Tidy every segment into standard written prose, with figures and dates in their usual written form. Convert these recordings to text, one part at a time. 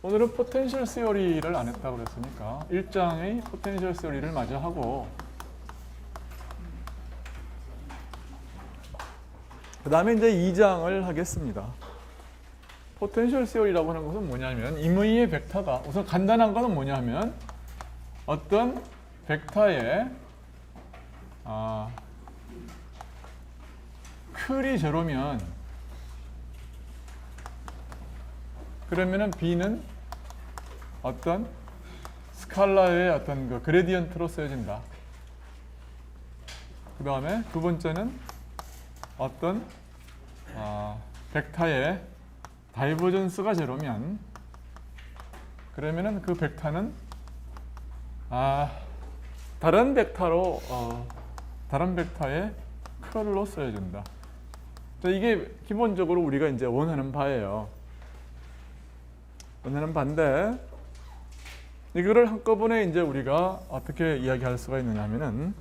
오늘은 포텐셜 시어리를 안 했다고 그랬으니까 1장의 포텐셜 시어리를 마저 하고 그 다음에 이제 2장을 하겠습니다. 포텐셜 시어리라고 하는 것은 뭐냐면 임의의 벡터가 우선 간단한 거는 뭐냐면 어떤 벡터의 클이 제로면 그러면은 B는 어떤 스칼라의 어떤 그 그레디언트로 쓰여진다. 그 다음에 두 번째는 어떤 벡터의 다이버전스가 제로면 그러면은 그 벡터는 다른 벡터로 다른 벡터의 컬로 쓰여진다. 이게 기본적으로 우리가 이제 원하는 바예요. 원하는 바인데 이거를 한꺼번에 이제 우리가 어떻게 이야기할 수가 있느냐 하면은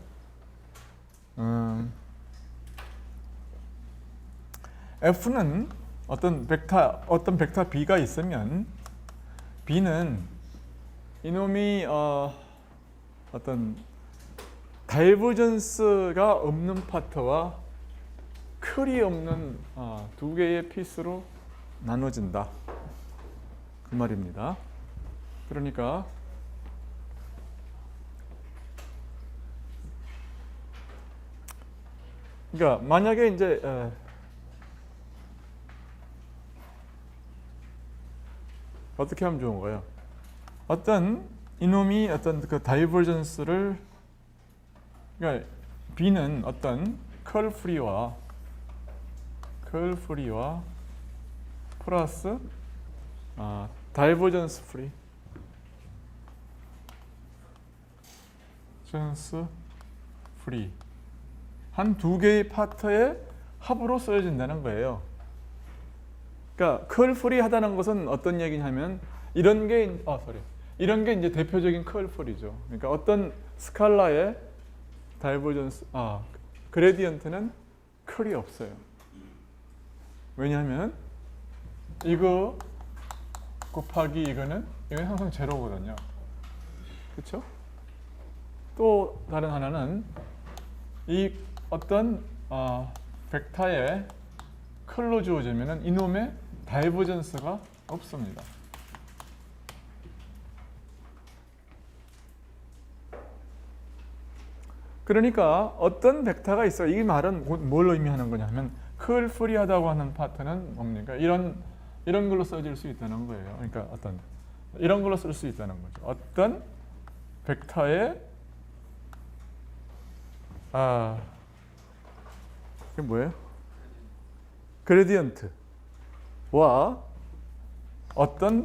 F는 어떤 벡터 B가 있으면 B는 이놈이 어떤 다이버전스가 없는 파트와 클이 없는 두 개의 피스로 나눠진다. 그 말입니다. 그러니까 만약에 이제 어떻게 하면 좋은 거예요? 어떤 이놈이 어떤 그 다이버전스를 그러니까 B는 어떤 컬 프리와 플러스 다이버전스 프리 한 두 개의 파트의 합으로 쓰여진다는 거예요. 그러니까 컬 프리 하다는 것은 어떤 얘기냐면 이런 게 이제 대표적인 컬 프리죠. 그러니까 어떤 스칼라의 다이버전스 그레디언트는 컬이 없어요. 왜냐하면 이거 곱하기 이건 항상 제로거든요. 그렇죠? 또 다른 하나는 이 어떤 벡터의 컬로 주어지면은 이놈의 다이버전스가 없습니다. 그러니까 어떤 벡터가 있어요. 이 말은 뭘 의미하는 거냐면 컬 프리하다고 하는 파트는 뭡니까? 이런 걸로 써질 수 있다는 거예요. 그러니까 어떤 이런 걸로 쓸 수 있다는 거죠. 어떤 벡터의 이게 뭐예요? 그레디언트와 어떤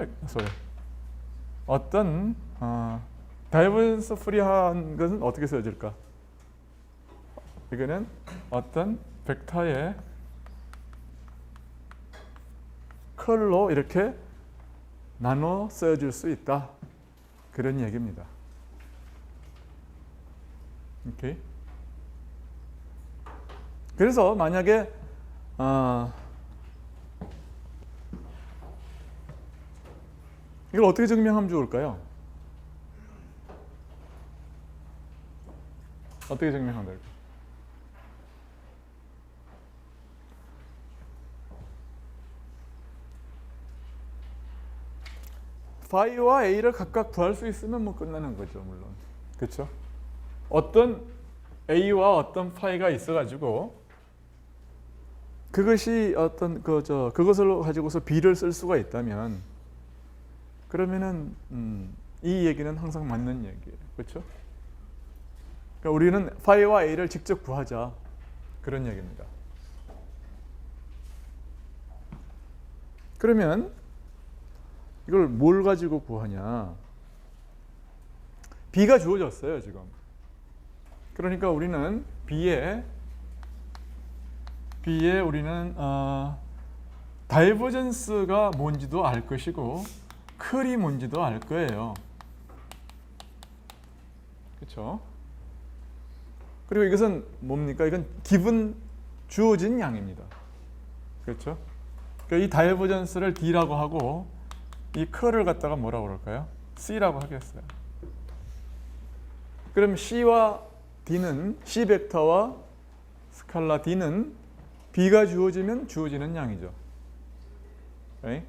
다이버전스 프리한 것은 어떻게 써질까? 이거는 어떤 벡터의 컬로 이렇게 나눠 쓰여질 수 있다. 그런 얘기입니다. 오케이. 그래서 만약에 이걸 어떻게 증명하면 좋을까요? 어떻게 증명하면 될까요? 파이와 A를 각각 구할 수 있으면 뭐 끝나는 거죠, 물론. 그렇죠? 어떤 A와 어떤 파이가 있어가지고 그것이 어떤 그것을 가지고서 B를 쓸 수가 있다면 그러면은 이 얘기는 항상 맞는 얘기예요, 그렇죠? 그러니까 우리는 파이와 A를 직접 구하자 그런 얘기입니다. 그러면 이걸 뭘 가지고 구하냐? B가 주어졌어요, 지금. 그러니까 우리는 B에 우리는 다이버전스가 뭔지도 알 것이고 클이 뭔지도 알 거예요. 그렇죠? 그리고 이것은 뭡니까? 이건 기분 주어진 양입니다. 그렇죠? 그러니까 이 다이버전스를 D라고 하고 이 cur를 갖다가 뭐라고 그럴까요? C라고 하겠어요. 그럼 C와 D는 C 벡터와 스칼라 D는 B가 주어지면 주어지는 양이죠. right?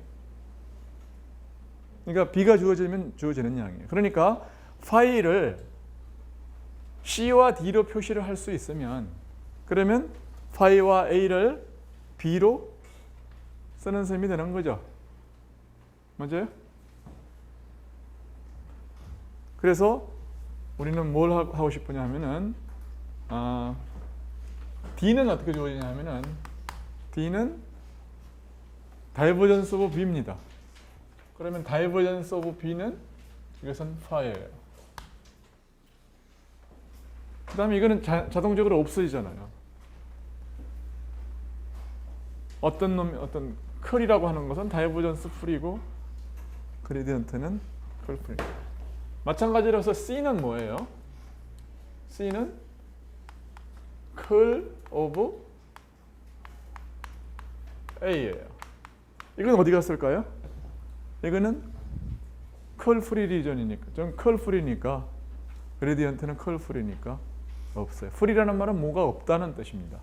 그러니까 B가 주어지면 주어지는 양이에요. 그러니까 파이를 C와 D로 표시를 할 수 있으면 그러면 파이와 A를 B로 쓰는 셈이 되는 거죠. 맞아요? 그래서 우리는 뭘 하고 싶으냐 하면은 D는 어떻게 주어지냐 하면은 D는 다이버전스 오브 B입니다. 그러면 다이버전스 오브 B는 이것은 파이예요. 그 다음에 이거는 자동적으로 없어지잖아요. 어떤 컬이라고 하는 것은 다이버전스 풀이고 그레디언트는 컬 풀이. 마찬가지로서 C는 뭐예요? C는 컬 오브 A예요. 이건 어디 갔을까요? 이거는 컬 프리 리전이니까, 좀 컬 프리니까 그레디언트는 컬 프리니까 없어요. 프리라는 말은 뭐가 없다는 뜻입니다.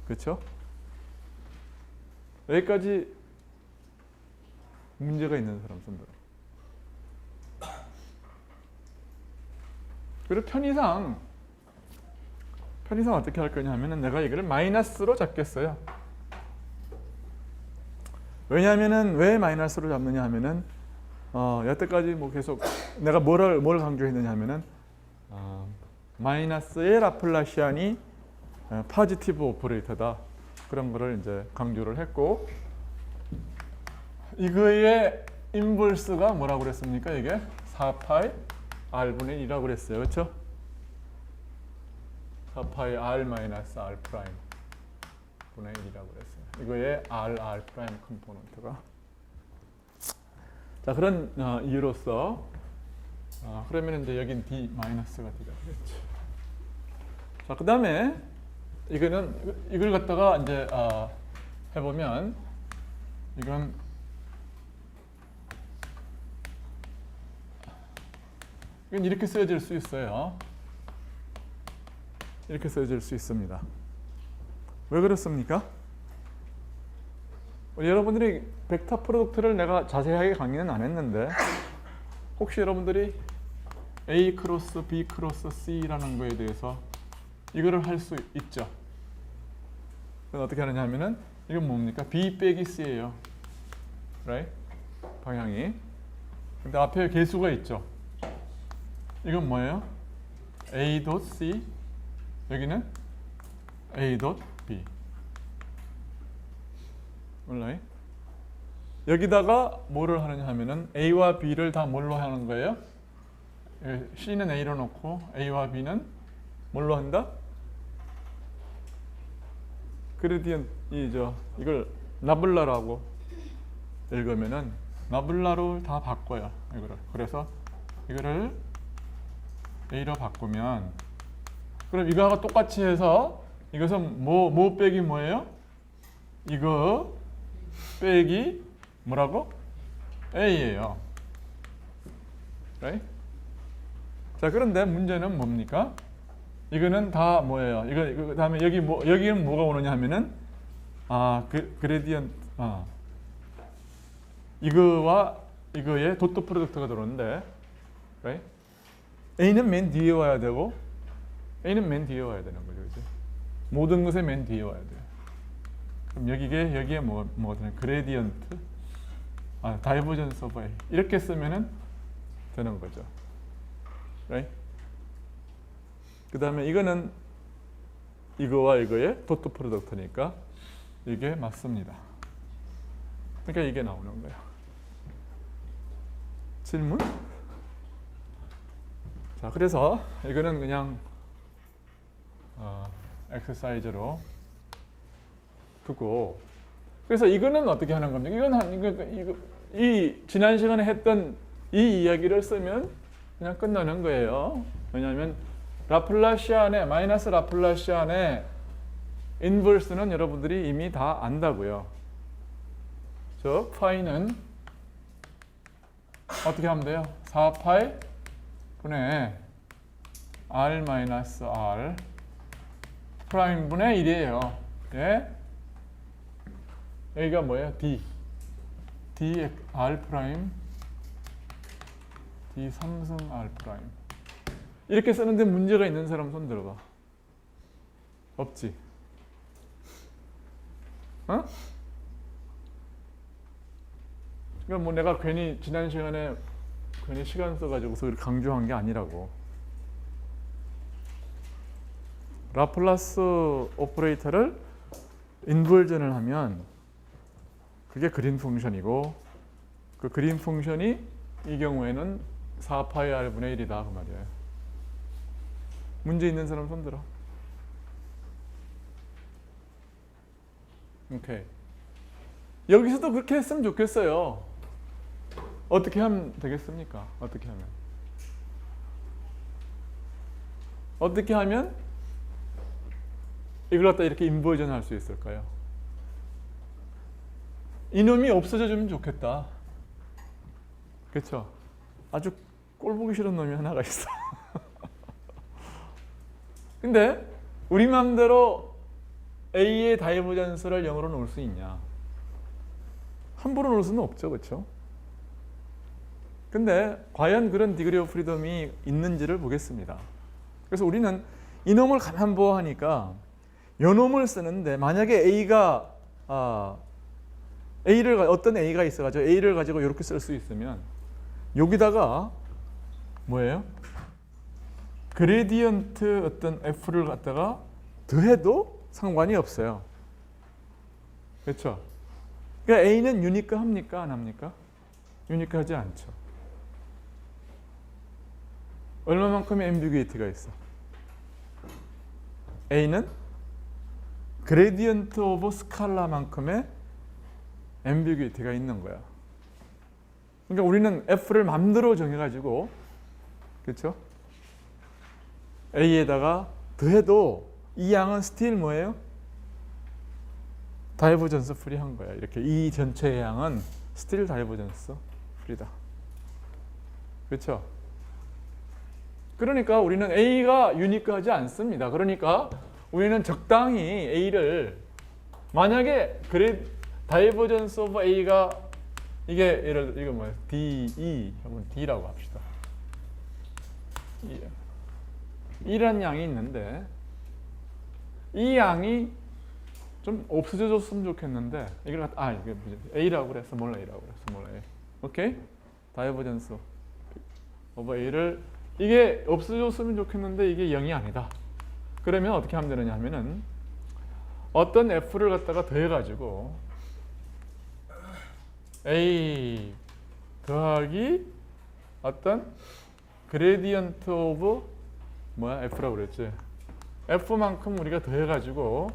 그렇죠? 여기까지 문제가 있는 사람 손들어. 그리고 편의상 어떻게 할 거냐 하면은 내가 이거를 마이너스로 잡겠어요. 왜냐하면은 왜 마이너스로 잡느냐 하면은 여태까지 뭐 계속 내가 뭘 강조했느냐 하면은 마이너스의 라플라시안이 포지티브 오퍼레이터다. 그런 거를 이제 강조를 했고, 이거의 인버스가 뭐라고 그랬습니까? 이게 4파이 r분의 1이라고 그랬어요. 그렇죠? 4파이 r 마이너스 r 프라임 분의 1이라고 그랬어요. 이거의 r 프라임 컴포넌트가. 자, 그런 이유로서 그러면 이제 여긴 d 마이너스가 되가 되겠죠. 자, 그 다음에 이걸 갖다가 이제 해보면 이건 이렇게 쓰여질 수 있어요. 이렇게 쓰여질 수 있습니다. 왜 그렇습니까? 여러분들이 벡터 프로덕트를 내가 자세하게 강의는 안 했는데 혹시 여러분들이 A 크로스 B 크로스 C라는 거에 대해서 이거를 할 수 있죠. 그럼 어떻게 하느냐 하면은 이건 뭡니까? B 빼기 C예요. right? 방향이. 근데 앞에 개수가 있죠. 이건 뭐예요? A 닷 C, 여기는 A 닷 B. right? 여기다가 뭐를 하느냐 하면은 A와 B를 다 뭘로 하는 거예요? C는 A로 놓고 A와 B는 뭘로 한다? 그레디언트이죠. 이걸 나블라라고 읽으면은 나블라로 다 바꿔요. 이거를. 그래서 이거를 A로 바꾸면 그럼 이거하고 똑같이 해서 이것은 뭐 빼기 뭐예요? 이거 빼기 뭐라고? A예요. right? 자, 그런데 문제는 뭡니까? 이거는 다 뭐예요? 이거 그다음에 여기는 뭐가 오느냐 하면은 그레디언트 이거와 이거의 도트 프로덕트가 들어오는데, right? A는 맨 뒤에 와야 되고 A는 맨 뒤에 와야 되는 거죠, 그죠? 모든 것에 맨 뒤에 와야 돼요. 그럼 여기에 뭐가 되냐? 그레디언트, 다이버전스 오브 A 이렇게 쓰면은 되는 거죠, right? 그 다음에 이거는 이거와 이거의 도트 프로덕트니까 이게 맞습니다. 그러니까 이게 나오는 거예요. 질문? 자, 그래서 이거는 그냥 엑서사이즈로 두고, 그래서 이거는 어떻게 하는 겁니까? 이 지난 시간에 했던 이 이야기를 쓰면 그냥 끝나는 거예요. 왜냐하면 라플라시안의 마이너스 라플라시안의 인버스는 여러분들이 이미 다 안다고요. 즉 파이는 어떻게 하면 돼요? 4파이 분의 r 마이너스 r 프라임 분의 1이에요. 예? 여기가 뭐예요? d r 프라임 d 3승 r 프라임. 이렇게 쓰는데 문제가 있는 사람 손 들어봐. 없지? 어? 그러니까 뭐 내가 괜히 지난 시간에 괜히 시간 써가지고서 강조한 게 아니라고. 라플라스 오퍼레이터를 인버전을 하면 그게 그린 펑션이고, 그 그린 펑션이 이 경우에는 4파이 r분의 1이다 그 말이에요. 문제 있는 사람 손 들어. 오케이. 여기서도 그렇게 했으면 좋겠어요. 어떻게 하면 되겠습니까? 어떻게 하면 이걸 갖다 이렇게 인버전 할 수 있을까요? 이놈이 없어져 주면 좋겠다. 그렇죠? 아주 꼴 보기 싫은 놈이 하나가 있어. 근데 우리 마음대로 A의 다이버전스를 0으로 놓을 수 있냐? 함부로 놓을 수는 없죠. 그렇죠? 근데 과연 그런 디그리 오브 프리덤이 있는지를 보겠습니다. 그래서 우리는 이놈을 가만 보아하니까 요놈을 쓰는데, 만약에 A가 A를 어떤 A가 있어가지고 A를 가지고 이렇게 쓸 수 있으면 여기다가 뭐예요? 그레디언트 어떤 F를 갖다가 더해도 상관이 없어요. 그렇죠? 그러니까 A는 유니크 합니까? 안 합니까? 유니크 하지 않죠. 얼마만큼의 앰비귀이티가 있어? A는 그레디언트 오브 스칼라만큼의 앰비귀이티가 있는 거야. 그러니까 우리는 F를 맘대로 정해가지고, 그렇죠? A에다가 더해도 이 양은 스틸 뭐예요? 다이버전스 프리한 거야. 이렇게 이 전체의 양은 스틸 다이버전스 프리다. 그렇죠? 그러니까 우리는 A가 유니크하지 않습니다. 그러니까 우리는 적당히 A를, 만약에 다이버전스 오브 A가 이게 이거 뭐예요? DE 하면 D라고 합시다. E라는 양이 있는데 이 양이 좀 없어져 줬으면 좋겠는데, 이게 A라고 그래. 스몰 A라고 그래. 스몰 A. 오케이? 다이버전스 오브 A를 이게 없어졌으면 좋겠는데 이게 0이 아니다. 그러면 어떻게 하면 되느냐 하면은 어떤 F를 갖다가 더해가지고 A 더하기 어떤 그레디언트 오브 F라고 그랬지. F만큼 우리가 더해가지고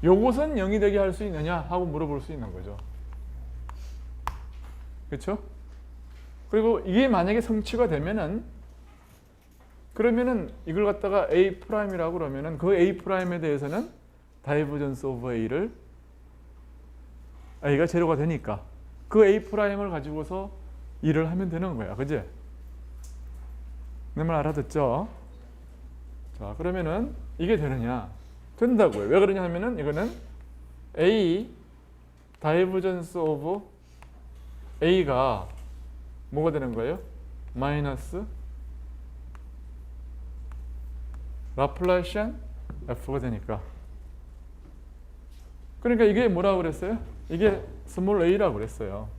요것은 0이 되게 할 수 있느냐 하고 물어볼 수 있는 거죠. 그렇죠? 그리고 이게 만약에 성취가 되면은, 그러면은 이걸 갖다가 A 프라임이라고 그러면은 그 A 프라임에 대해서는 다이버전스 오브 A를 A가 제로가 되니까 그 A 프라임을 가지고서 일을 하면 되는 거야. 그지? 내 말 알아듣죠? 자, 그러면은 이게 되느냐? 된다고요. 왜 그러냐 하면은 이거는 A 다이버전스 오브 A가 뭐가 되는 거예요? 마이너스 라플라시안 F가 되니까. 그러니까 이게 뭐라고 그랬어요? 이게 스몰 a라고 그랬어요.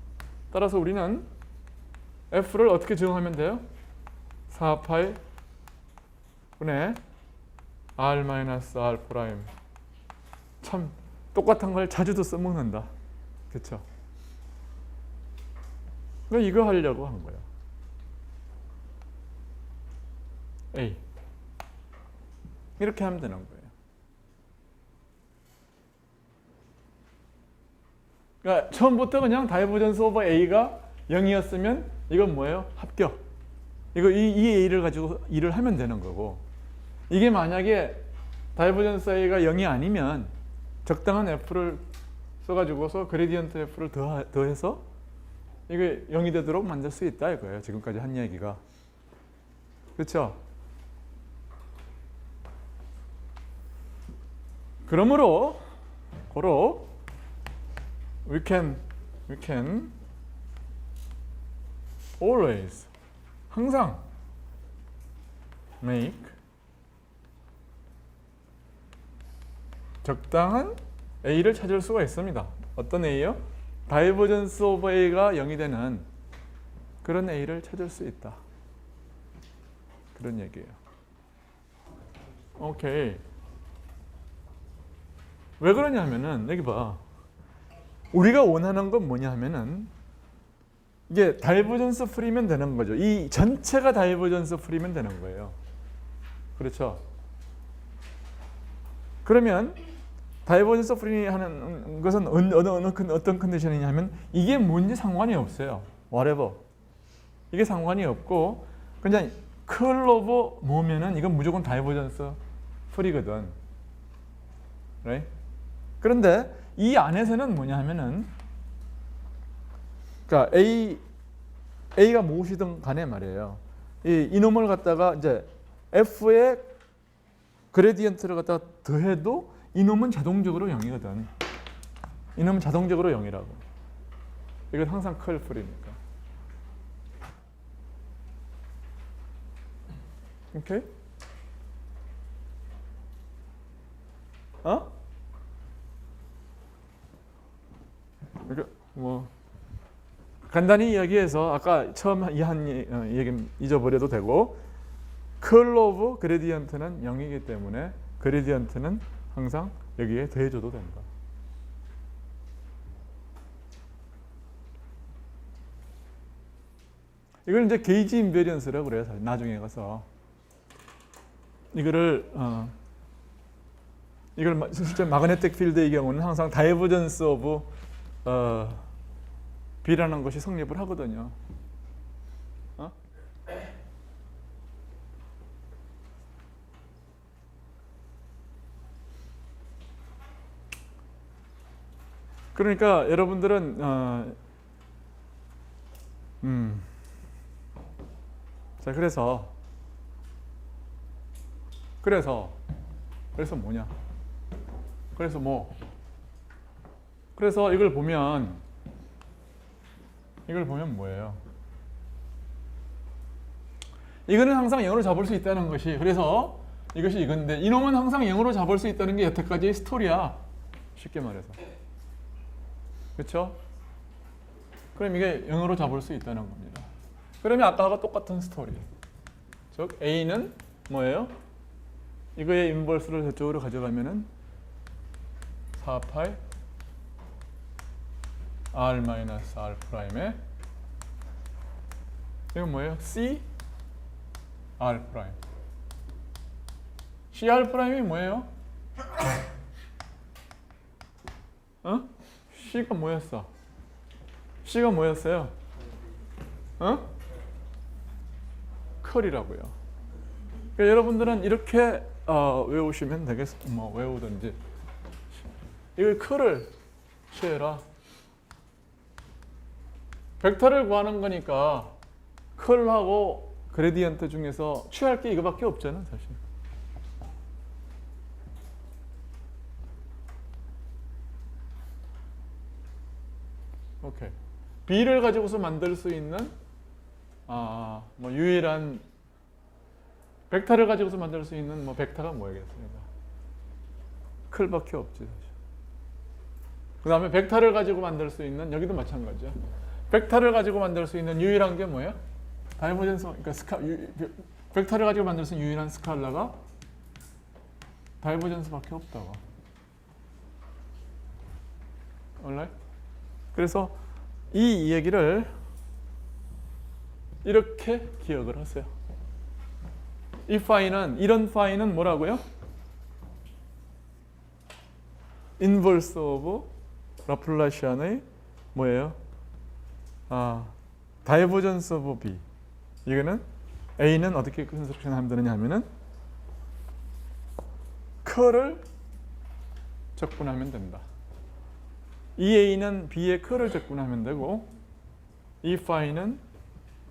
따라서 우리는 F를 어떻게 정하면 돼요? 4파이 분의 R-R 프라임. 참 똑같은 걸 자주도 써먹는다. 그렇죠? 그러니까 이거 하려고 한 거예요. A. 이렇게 하면 되는 거예요. 그러니까 처음부터 그냥 다이버전스 오버 A가 0이었으면 이건 뭐예요? 합격. 이 A를 가지고 일을 하면 되는 거고, 이게 만약에 다이버전스 A가 0이 아니면 적당한 F를 써가지고서 그레디언트 F를 더해서 이게 0이 되도록 만들 수 있다 이거예요. 지금까지 한 얘기가. 그렇죠? 그러므로 고로 we can always 항상 make 적당한 A를 찾을 수가 있습니다. 어떤 A요? 다이버전스 오브 A가 0이 되는 그런 A를 찾을 수 있다. 그런 얘기예요. 오케이. 왜 그러냐면은 여기 봐. 우리가 원하는 건 뭐냐 하면은 이게 다이버전스 프리면 되는 거죠. 이 전체가 다이버전스 프리면 되는 거예요. 그렇죠? 그러면 다이버전스 프리 하는 것은 어떤 컨디션이냐 하면 이게 뭔지 상관이 없어요. whatever. 이게 상관이 없고 그냥 curl of 뭐면은 이건 무조건 다이버전스 프리거든. right? 그런데 이 안에서는 뭐냐 하면은 그러니까 A가 무엇이든 간에 말이에요. 이놈을 갖다가 이제 F의 그레디언트를 갖다가 더해도 이놈은 자동적으로 0이거든. 이놈은 자동적으로 0이라고. 이건 항상 curl free니까. 오케이? 어? 그러니까 뭐 간단히 이야기해서 아까 처음 한 얘기 잊어버려도 되고 curl of gradient는 0이기 때문에 gradient는 항상 여기에 더해줘도 된다. 이걸 이제 게이지 인베리언스라고 그래요. 나중에 가서 이걸 실제 마그네틱 필드의 경우는 항상 다이버전스 오브 B라는 것이 성립을 하거든요. 그러니까 여러분들은 자 그래서 뭐냐? 그래서 뭐? 그래서 이걸 보면 뭐예요? 이거는 항상 0으로 잡을 수 있다는 것이 그래서 이것이 이건데 이놈은 항상 0으로 잡을 수 있다는 게 여태까지의 스토리야. 쉽게 말해서. 그렇죠? 그럼 이게 0으로 잡을 수 있다는 겁니다. 그러면 아까와 똑같은 스토리. 즉 A는 뭐예요? 이거의 인버스를 저쪽으로 가져가면은 4파이 R-R 프라임에 이건 뭐예요? C R 프라임. CR 프라임이 뭐예요? C가 뭐였어? C가 뭐였어요? 컬이라고요. 그러니까 여러분들은 이렇게 외우시면 되겠습니다. 뭐 외우든지 이걸 컬을 취해라. 벡터를 구하는 거니까 컬하고 그레디언트 중에서 취할 게 이거밖에 없잖아 사실. 오케이. B를 가지고서 만들 수 있는 뭐 유일한 벡터를 가지고서 만들 수 있는 뭐 벡터가 뭐겠습니까? 클밖에 없지 사실. 그 다음에 벡터를 가지고 만들 수 있는 여기도 마찬가지야. 벡터를 가지고 만들 수 있는 유일한 게 뭐야? 다이버전스. 그러니까 벡터를 가지고 만들 수 있는 유일한 스칼라가 다이버전스밖에 없다고. alright? 그래서 이 얘기를 이렇게 기억을 하세요. 이 파이는 이런 파이는 뭐라고요? 인버스 오브 라플라시안의 뭐예요? 다이버전스 오브 B. 이거는 A는 어떻게 컨스트럭션 하면 되느냐 하면은 컬을 적분하면 된다. 이 A는 B의 컬을 적분하면 되고 이 파이는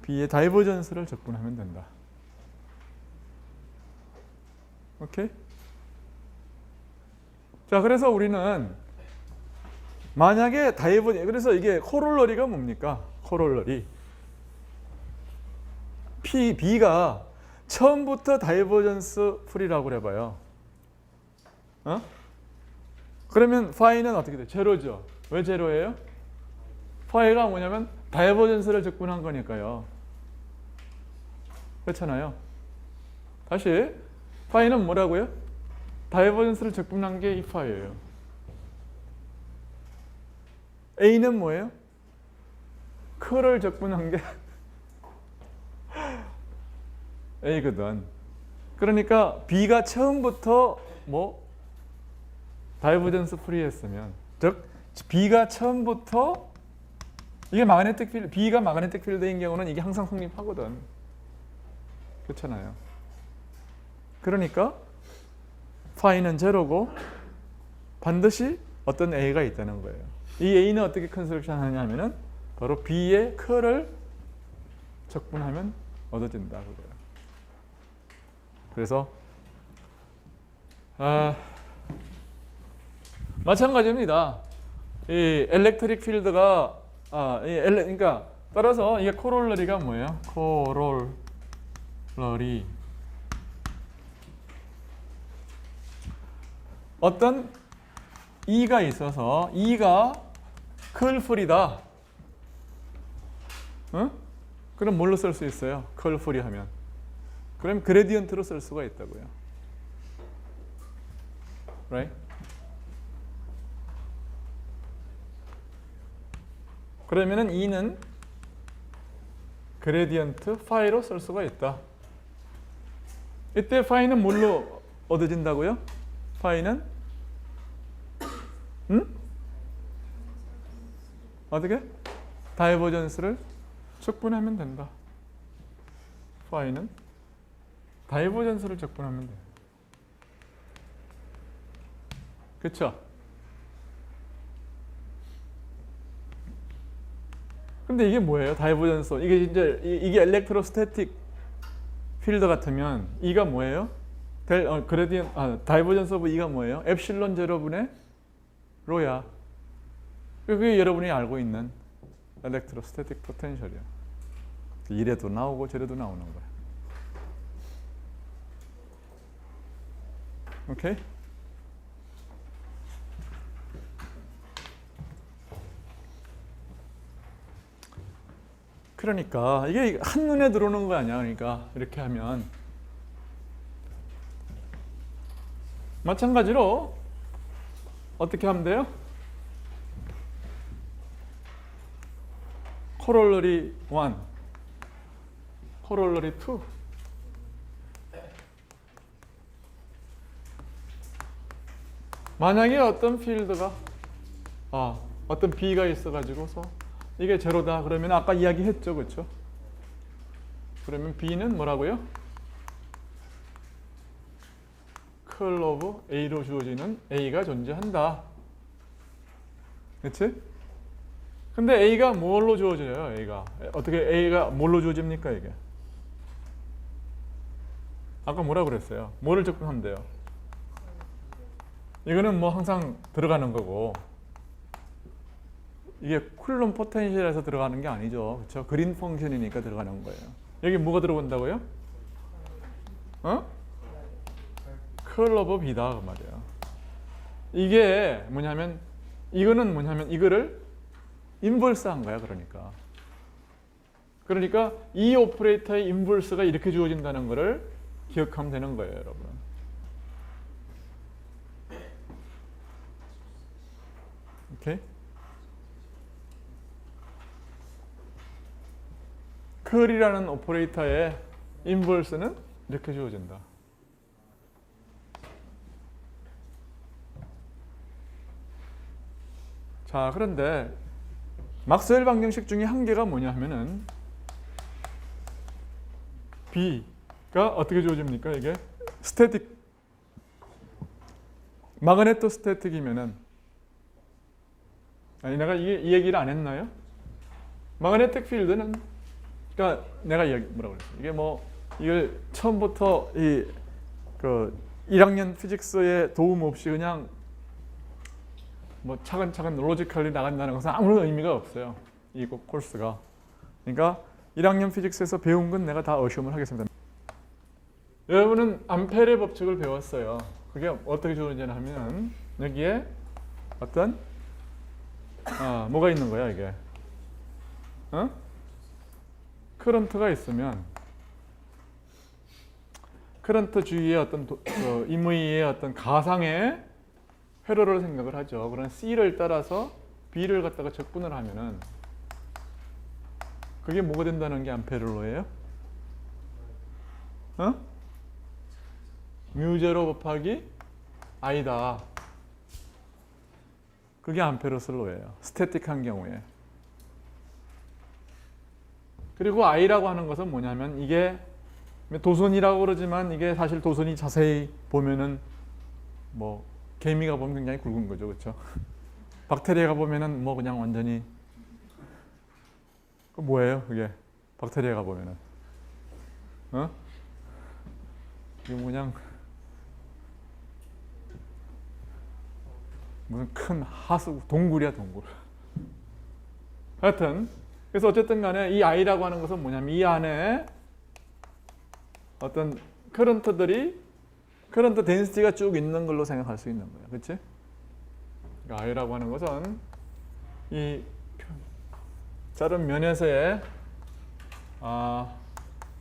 B의 다이버전스를 적분하면 된다. 오케이? 자, 그래서 우리는 만약에 그래서 이게 코롤러리가 뭡니까? 코롤러리. B가 처음부터 다이버전스 풀이라고 해봐요. 어? 그러면 파이는 어떻게 돼? 제로죠. 왜 제로예요? 파이가 뭐냐면 다이버전스를 적분한 거니까요. 그렇잖아요. 다시 파이는 뭐라고요? 다이버전스를 적분한 게 이 파이예요. A는 뭐예요? 크를 적분한 게 A거든. 그러니까 B가 처음부터 뭐 다이버전스 프리했으면, 즉 B가 처음부터 이게 마그네틱 필드, B가 마그네틱 필드인 경우는 이게 항상 성립하거든. 그렇잖아요. 그러니까 파이는 제로고 반드시 어떤 A가 있다는 거예요. 이 A는 어떻게 컨스트럭션 하느냐면은 바로 B의 커를 적분하면 얻어진다 그거예요. 그래서 마찬가지입니다. 이 엘렉트릭 필드가 그러니까 따라서 이게 코롤러리가 뭐예요? 코롤러리 어떤 E가 있어서 E가 curlfree다. 응? 그럼 뭘로 쓸 수 있어요? curlfree 하면. 그럼 그레디언트로 쓸 수가 있다고요. Right? 그러면은 E는 그레디언트 파이로 쓸 수가 있다. 이때 파이는 뭘로 얻어진다고요? 파이는 어떻게? 다이버전스를 적분하면 된다. 파이는 다이버전스를 적분하면 돼. 그렇죠? 근데 이게 뭐예요? 다이버전스. 이게 엘렉트로스태틱 필드 같으면 E가 뭐예요? 다이버전스 오브 E가 뭐예요? 엡실론 제로분의 로야. 그게 여러분이 알고 있는 엘렉트로스태틱 포텐셜이야. 이래도 나오고 저래도 나오는 거야. 오케이? 그러니까 이게 한눈에 들어오는 거 아니야. 그러니까 이렇게 하면 마찬가지로 어떻게 하면 돼요? 코롤러리 1, 코롤러리 2. 만약에 어떤 필드가 어떤 B가 있어가지고서 이게 제로다 그러면 아까 이야기했죠, 그렇죠? 그러면 B는 뭐라고요? curl of A로 주어지는 A가 존재한다. 그렇지? 근데 A가 뭘로 주어져요? A가 어떻게 A가 뭘로 주어집니까 이게? 아까 뭐라 그랬어요? 뭐를 적분하면 돼요? 이거는 뭐 항상 들어가는 거고 이게 쿨럼 포텐셜에서 들어가는 게 아니죠. 그렇죠? 그린 펑션이니까 들어가는 거예요. 여기 뭐가 들어온다고요? curl of B다 그 말이에요. 이게 뭐냐면 이거를 인버스한 거야. 그러니까 이 오퍼레이터의 인버스가 이렇게 주어진다는 거를 기억하면 되는 거예요, 여러분. 오케이? cur이라는 오퍼레이터의 인버스는 이렇게 주어진다. 자, 그런데 막스웰 방정식 중에 한계가 뭐냐 하면은 B가 어떻게 주어집니까? 이게 스태틱 마그네토 스태틱이면은 내가 이 얘기를 안 했나요? 마그네틱 필드는 그러니까 내가 뭐라고 그랬어? 이게 뭐 이걸 처음부터 그 1학년 피직스에 도움 없이 그냥 뭐 차근차근 로지컬리 나간다는 것은 아무런 의미가 없어요. 이 코र्스가. 그러니까 1학년 피직스에서 배운 건 내가 다 어시움을 하겠습니다. 여러분은 암페르의 법칙을 배웠어요. 그게 어떻게 좋은지는 하면 여기에 어떤 뭐가 있는 거야 이게? 커런트가 있으면 커런트 주위에 어떤 임의의 어떤 가상의 회로를 생각을 하죠. 그런 C를 따라서 B를 갖다가 적분을 하면은 그게 뭐가 된다는 게 암페르로예요? 뮤제로 곱하기 I다. 그게 암페르슬로예요. 스태틱한 경우에. 그리고 I라고 하는 것은 뭐냐면 이게 도선이라고 그러지만 이게 사실 도선이 자세히 보면은 뭐 개미가 보면 굉장히 굵은 거죠. 그렇죠? 박테리아가 보면은 뭐 그냥 완전히 그 뭐예요? 그게 박테리아가 보면은 이게 그냥 무슨 큰 하수 동굴이야 동굴. 하여튼 그래서 어쨌든 간에 이 I라고 하는 것은 뭐냐면 이 안에 어떤 커런트 덴시티가 쭉 있는 걸로 생각할 수 있는 거예요. 그렇지? 그러니까 I라고 하는 것은 이 자른 면에서의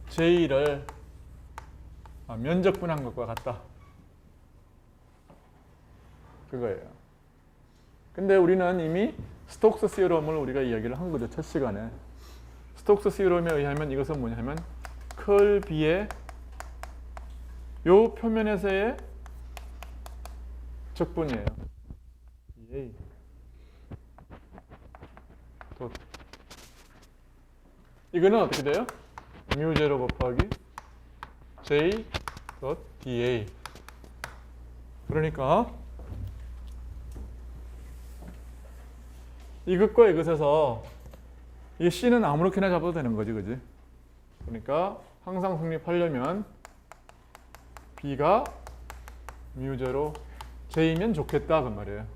J를 면적분한 것과 같다. 그거예요. 근데 우리는 이미 스톡스 시오럼을 우리가 이야기를 한 거죠. 첫 시간에. 스톡스 시오럼에 의하면 이것은 뭐냐면 컬 B의 요 표면에서의 적분이에요. 이거는 어떻게 돼요? 뮤0 곱하기 J dA. 그러니까 이것과 이것에서 이 C는 아무렇게나 잡아도 되는 거지, 그지? 그러니까 항상 성립하려면 B가 뮤0 J면 좋겠다 그 말이에요.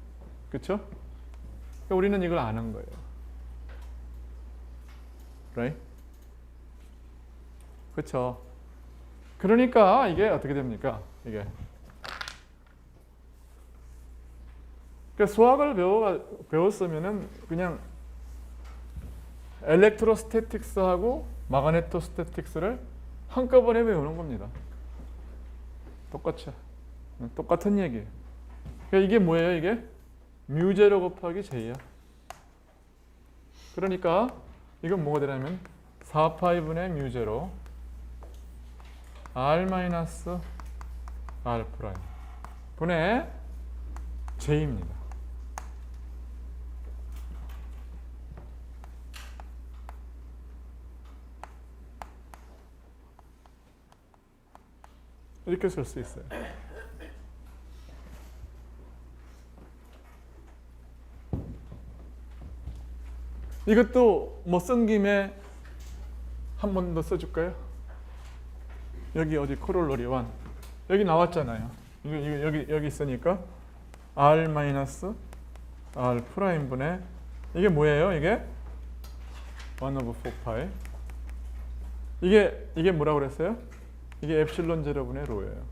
그렇죠? 그러니까 우리는 이걸 아는 거예요. right? 그렇죠? 그러니까 이게 어떻게 됩니까? 이게 그러니까 수학을 배웠으면은 그냥 엘렉트로스태틱스하고 마그네토스태틱스를 한꺼번에 배우는 겁니다. 똑같은 얘기예요. 그러니까 이게 뭐예요? 이게 뮤0 곱하기 J야. 그러니까 이건 뭐가 되냐면 4파이분의 뮤0 R 마이너스 R 프라임 분의 J입니다. 이렇게 쓸 수 있어요. 이것도 뭐 쓴 김에 한 번 더 써줄까요? 여기 어디 코롤러리 1 여기 나왔잖아요. 여기 있으니까 R 마이너스 R 프라임 분의 이게 뭐예요? 이게 1 over 4파이 이게 뭐라고 그랬어요? 이게 엡실론 제로분의 로예요.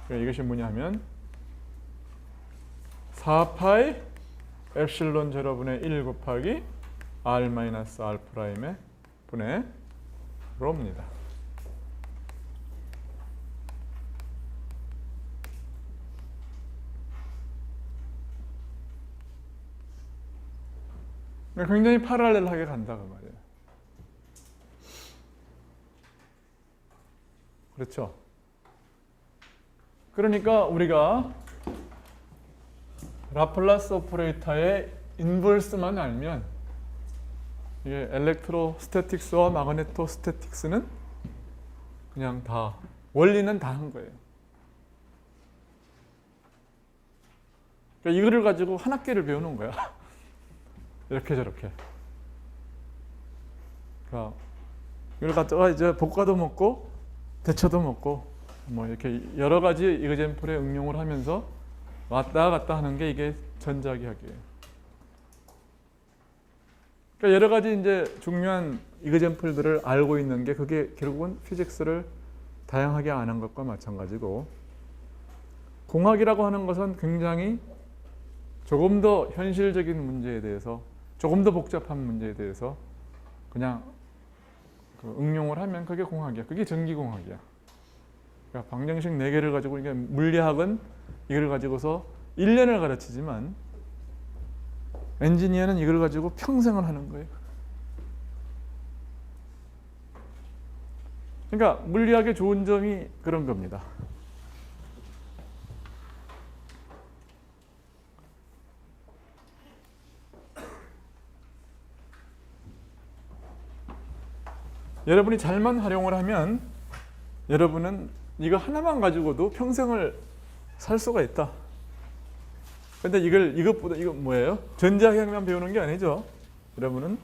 그러니까 이것이 뭐냐면 4파이 엡실론 제로분의 1 곱하기 R 마이너스 R 프라임의 분의 로입니다. 굉장히 패러렐하게 간다 그 말이에요. 그렇죠? 그러니까 우리가 라플라스 오퍼레이터의 인버스만 알면 이게 엘렉트로스태틱스와 마그네토스태틱스는 그냥 다 원리는 다 한 거예요. 그러니까 이거를 가지고 한 학기를 배우는 거야. 이렇게 저렇게. 그러니까 이걸 갖다가 이제 볶아도 먹고 데쳐도 먹고 뭐 이렇게 여러 가지 이그젠플에 응용을 하면서 왔다 갔다 하는 게 이게 전자기학이에요. 그러니까 여러 가지 이제 중요한 이그젠플들을 알고 있는 게 그게 결국은 피직스를 다양하게 아는 것과 마찬가지고, 공학이라고 하는 것은 굉장히 조금 더 현실적인 문제에 대해서, 조금 더 복잡한 문제에 대해서 그냥 응용을 하면 그게 공학이야. 그게 전기공학이야. 그러니까 방정식 4개를 가지고, 이게 물리학은 이걸 가지고서 1년을 가르치지만 엔지니어는 이걸 가지고 평생을 하는 거예요. 그러니까 물리학의 좋은 점이 그런 겁니다. 여러분이 잘만 활용을 하면 여러분은 이거 하나만 가지고도 평생을 살 수가 있다. 근데 이것보다 이거 뭐예요? 전자기학만 배우는 게 아니죠. 여러분은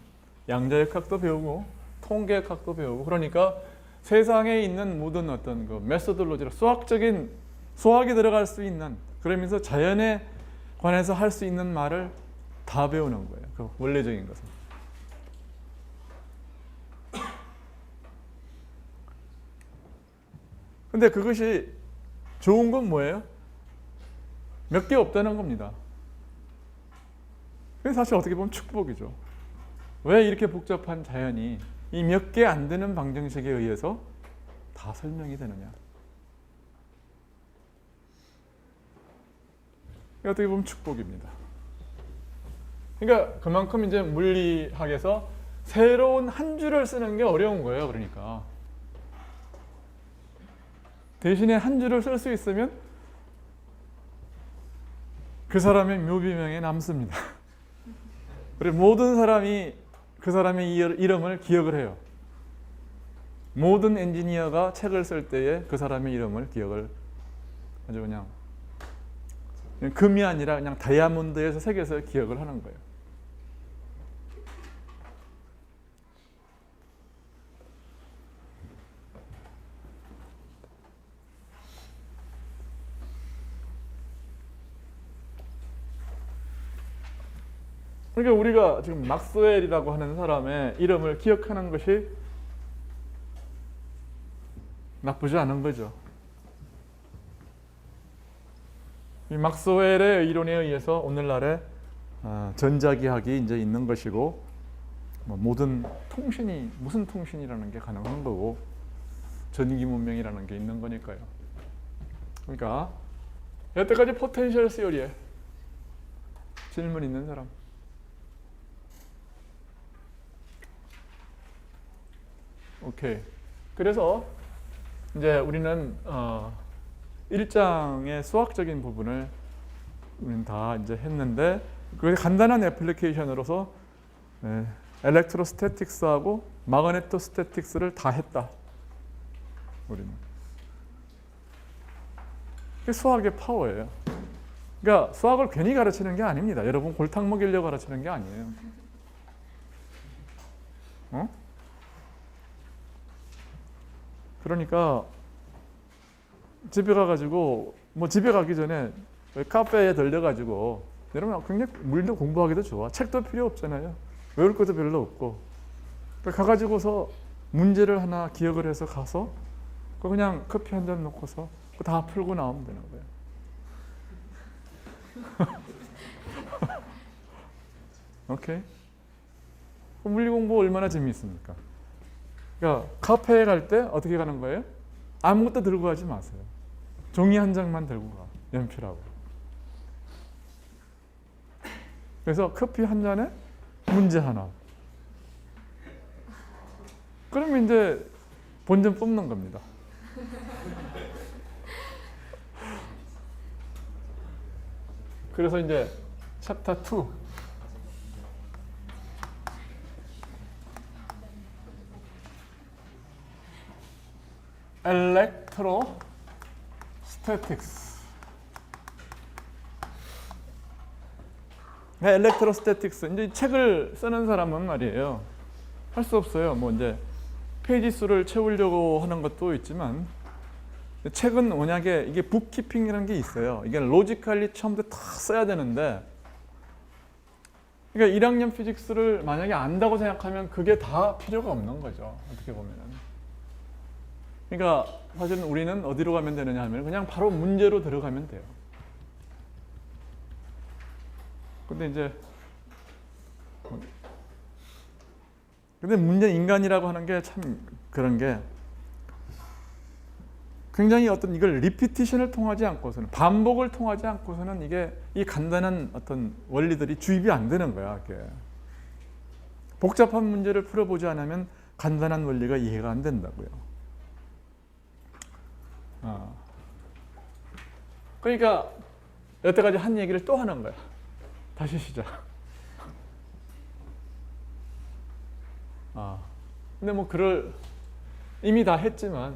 양자역학도 배우고 통계학도 배우고, 그러니까 세상에 있는 모든 어떤 그 메소돌로지로 수학이 들어갈 수 있는, 그러면서 자연에 관해서 할 수 있는 말을 다 배우는 거예요. 그 원래적인 것은. 근데 그것이 좋은 건 뭐예요? 몇 개 없다는 겁니다. 그게 사실 어떻게 보면 축복이죠. 왜 이렇게 복잡한 자연이 이 몇 개 안 되는 방정식에 의해서 다 설명이 되느냐. 어떻게 보면 축복입니다. 그러니까 그만큼 이제 물리학에서 새로운 한 줄을 쓰는 게 어려운 거예요. 그러니까 대신에 한 줄을 쓸 수 있으면 그 사람의 묘비명에 남습니다. 그리고 모든 사람이 그 사람의 이름을 기억을 해요. 모든 엔지니어가 책을 쓸 때에 그 사람의 이름을 기억을 아주 그냥 금이 아니라 그냥 다이아몬드에서 새겨서 기억을 하는 거예요. 그러니까 우리가 지금 막스웰이라고 하는 사람의 이름을 기억하는 것이 나쁘지 않은 거죠. 이 막스웰의 이론에 의해서 오늘날의 전자기학이 이제 있는 것이고, 모든 통신이, 무슨 통신이라는 게 가능한 거고, 전기 문명이라는 게 있는 거니까요. 그러니까 여태까지 포텐셜 시어리에 질문 있는 사람? 오케이. 그래서 이제 우리는 1장의 수학적인 부분을 우리는 다 이제 했는데, 그 간단한 애플리케이션으로서 엘렉트로스태틱스하고 마그네토스태틱스를 다 했다. 우리는. 그게 수학의 파워예요. 그러니까 수학을 괜히 가르치는 게 아닙니다. 여러분 골탕 먹이려고 가르치는 게 아니에요. 그러니까 집에 가가지고 집에 가기 전에 카페에 들려가지고, 여러분 굉장히 물리도 공부하기도 좋아. 책도 필요 없잖아요. 외울 것도 별로 없고. 가가지고서 문제를 하나 기억을 해서 가서 그냥 커피 한 잔 놓고서 다 풀고 나오면 되는 거예요. 오케이? 물리 공부 얼마나 재미있습니까? 그러니까 카페에 갈 때 어떻게 가는 거예요? 아무것도 들고 가지 마세요. 종이 한 장만 들고 가. 연필하고. 그래서 커피 한 잔에 문제 하나. 그러면 이제 본전 뽑는 겁니다. 그래서 이제 챕터 2. 엘렉트로스태틱스. 엘렉트로스태틱스. 이제 책을 쓰는 사람은 말이에요. 할 수 없어요. 뭐 이제 페이지 수를 채우려고 하는 것도 있지만 책은 워낙에 이게 북키핑이라는 게 있어요. 이게 로지컬리 처음부터 다 써야 되는데 그러니까 1학년 피직스를 만약에 안다고 생각하면 그게 다 필요가 없는 거죠. 어떻게 보면은. 그러니까 사실은 우리는 어디로 가면 되느냐 하면 그냥 바로 문제로 들어가면 돼요. 근데 이제 문제 인간이라고 하는 게 참 그런 게 굉장히 어떤 이걸 리피티션을 통하지 않고서는 반복을 통하지 않고서는 이게 이 간단한 어떤 원리들이 주입이 안 되는 거야. 이게 복잡한 문제를 풀어보지 않으면 간단한 원리가 이해가 안 된다고요. 그러니까 여태까지 한 얘기를 또 하는 거야. 다시 시작. 근데 뭐 이미 다 했지만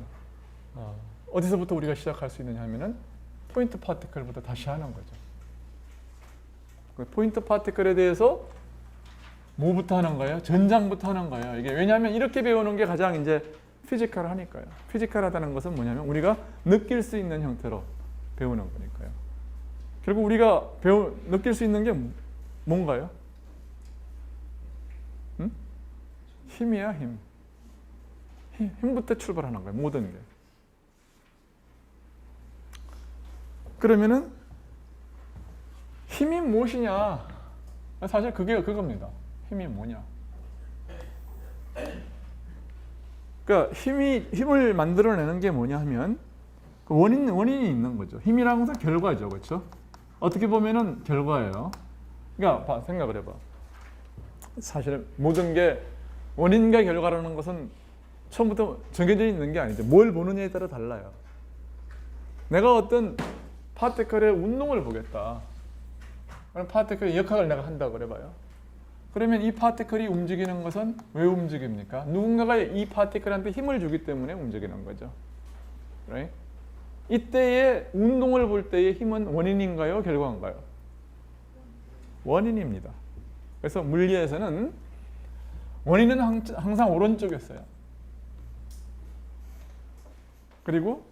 어디서부터 우리가 시작할 수 있느냐 하면은 포인트 파티클부터 다시 하는 거죠. 포인트 파티클에 대해서 뭐부터 하는 거예요? 전장부터 하는 거예요. 이게 왜냐하면 이렇게 배우는 게 가장 이제 피지컬하니까요. 피지컬하다는 것은 뭐냐면 우리가 느낄 수 있는 형태로 배우는 거니까요. 결국 우리가 느낄 수 있는 게 뭔가요? 힘이야, 힘. 힘부터 출발하는 거예요. 모든 게. 그러면은 힘이 무엇이냐? 사실 그게 그겁니다. 힘이 뭐냐? 그러니까 힘을 만들어내는 게 뭐냐 하면 그 원인이 있는 거죠. 힘이라는 것은 결과죠, 그렇죠? 어떻게 보면은 결과예요. 그러니까 생각을 해봐. 사실은 모든 게 원인과 결과라는 것은 처음부터 정해져 있는 게 아니죠. 뭘 보느냐에 따라 달라요. 내가 어떤 파티클의 운동을 보겠다. 그럼 파티클의 역학을 내가 한다고 그래봐요. 그러면 이 파티클이 움직이는 것은 왜 움직입니까? 누군가가 이 파티클한테 힘을 주기 때문에 움직이는 거죠. Right? 이때의 운동을 볼 때의 힘은 원인인가요? 결과인가요? 원인입니다. 그래서 물리에서는 원인은 항상 오른쪽에 있어요. 그리고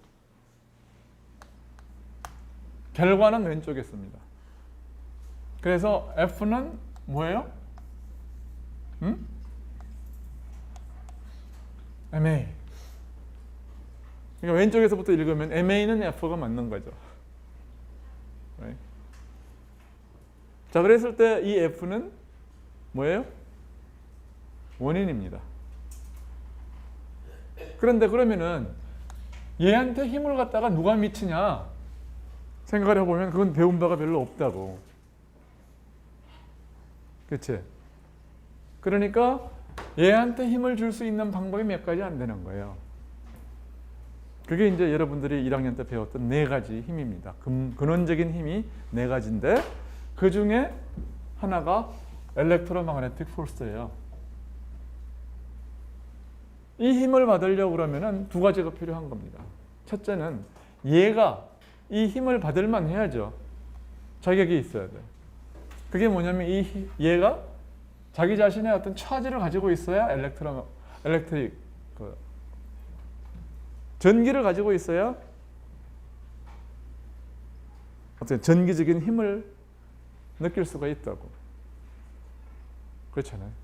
결과는 왼쪽에 있습니다. 그래서 F는 뭐예요? MA. 그러니까 왼쪽에서부터 읽으면 MA는 F가 맞는 거죠. Right? 자, 그랬을 때 이 F는 뭐예요? 원인입니다. 그런데 그러면은 얘한테 힘을 갖다가 누가 미치냐 생각을 해보면 그건 배운 바가 별로 없다고. 그치? 그러니까 얘한테 힘을 줄 수 있는 방법이 몇 가지 안 되는 거예요. 그게 이제 여러분들이 1학년 때 배웠던 4가지 힘입니다. 근원적인 힘이 4가지인데 그 중에 하나가 엘렉트로마그네틱 포스예요. 이 힘을 받으려고 그러면은 2가지가 필요한 겁니다. 첫째는 얘가 이 힘을 받을 만 해야죠. 자격이 있어야 돼. 그게 뭐냐면 얘가 자기 자신의 어떤 차지를 가지고 있어야 엘렉트릭 전기를 가지고 있어야 어떤 전기적인 힘을 느낄 수가 있다고. 그렇잖아요.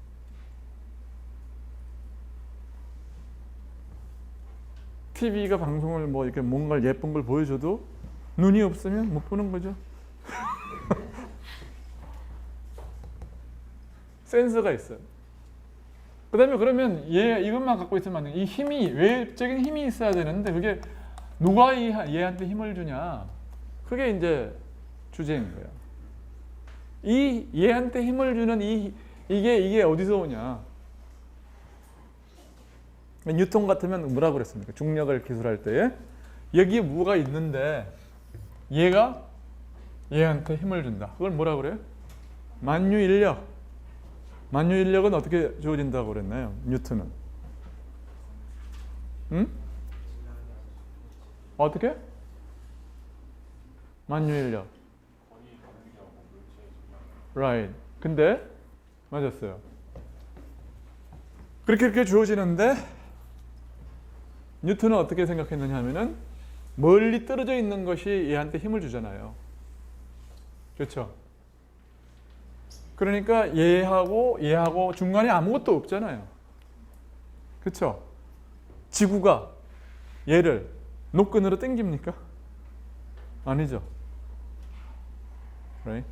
TV가 방송을 뭐 이렇게 뭔가 예쁜 걸 보여줘도 눈이 없으면 못 보는 거죠. 센서가 있어요. 그 다음에 그러면 이것만 갖고 있으면 안 돼. 이 힘이, 외적인 힘이 있어야 되는데 그게 누가 얘한테 힘을 주냐. 그게 이제 주제인 거예요. 얘한테 힘을 주는 이게 어디서 오냐. 뉴턴 같으면 뭐라고 그랬습니까? 중력을 기술할 때에 여기에 뭐가 있는데 얘가 얘한테 힘을 준다. 그걸 뭐라고 그래요? 만유인력. 만유인력은 어떻게 주어진다고 그랬나요? 뉴턴은. 어떻게? 만유인력. Right. 근데 맞았어요. 그렇게 주어지는데 뉴턴은 어떻게 생각했느냐 하면은 멀리 떨어져 있는 것이 얘한테 힘을 주잖아요. 그렇죠? 그러니까 얘하고 중간에 아무것도 없잖아요. 그렇죠? 지구가 얘를 노끈으로 당깁니까? 아니죠. Right?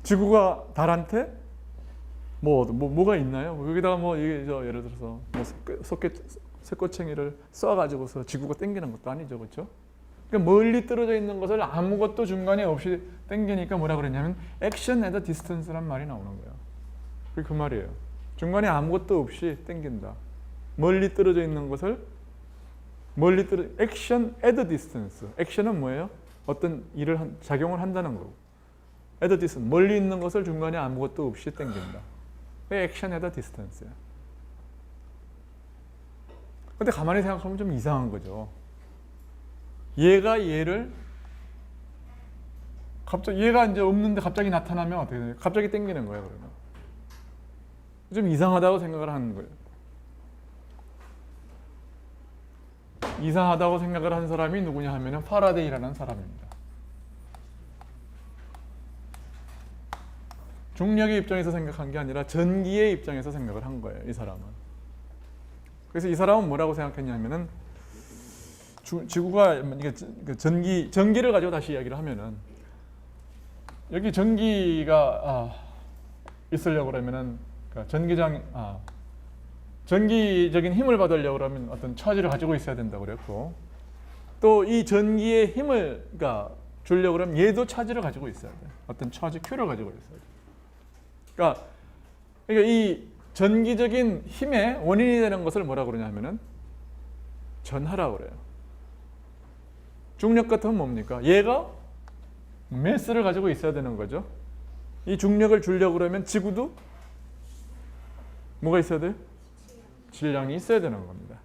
지구가 달한테 뭐가 있나요? 여기다가 예를 들어서 쇠꼬챙이를 쏴가지고서 지구가 당기는 것도 아니죠, 그렇죠? 그러니까 멀리 떨어져 있는 것을 아무것도 중간에 없이 당기니까 뭐라 그랬냐면 action at a distance란 말이 나오는 거예요. 그게 그 말이에요. 중간에 아무것도 없이 당긴다. 멀리 떨어져 있는 것을 action at a distance. action은 뭐예요? 어떤 작용을 한다는 거고. at a distance, 멀리 있는 것을 중간에 아무것도 없이 당긴다. 그게 action at a distance야. 근데 가만히 생각하면 좀 이상한 거죠. 얘가 얘를 갑자기 얘가 이제 없는데 갑자기 나타나면 어떻게 돼요? 갑자기 당기는 거예요, 그러면. 좀 이상하다고 생각을 하는 거예요. 이상하다고 생각을 한 사람이 누구냐 하면은 파라데이라는 사람입니다. 중력의 입장에서 생각한 게 아니라 전기의 입장에서 생각을 한 거예요, 이 사람은. 그래서 이 사람은 뭐라고 생각했냐면은 지구가 전기를 가지고 다시 이야기를 하면은 여기 전기가 있으려고 그러면은 전기적인 힘을 받으려고 그러면 어떤 차지를 가지고 있어야 된다고 그랬고, 또 이 전기의 힘을 주려고 그러면 얘도 차지를 가지고 있어야 돼. 어떤 차지 Q를 가지고 있어야 돼. 그러니까 이 전기적인 힘의 원인이 되는 것을 뭐라고 그러냐 하면은 전하라고 그래요. 중력 같으면 뭡니까? 얘가 매스를 가지고 있어야 되는 거죠. 이 중력을 주려고 그러면 지구도 뭐가 있어야 돼요? 질량이 있어야 되는 겁니다.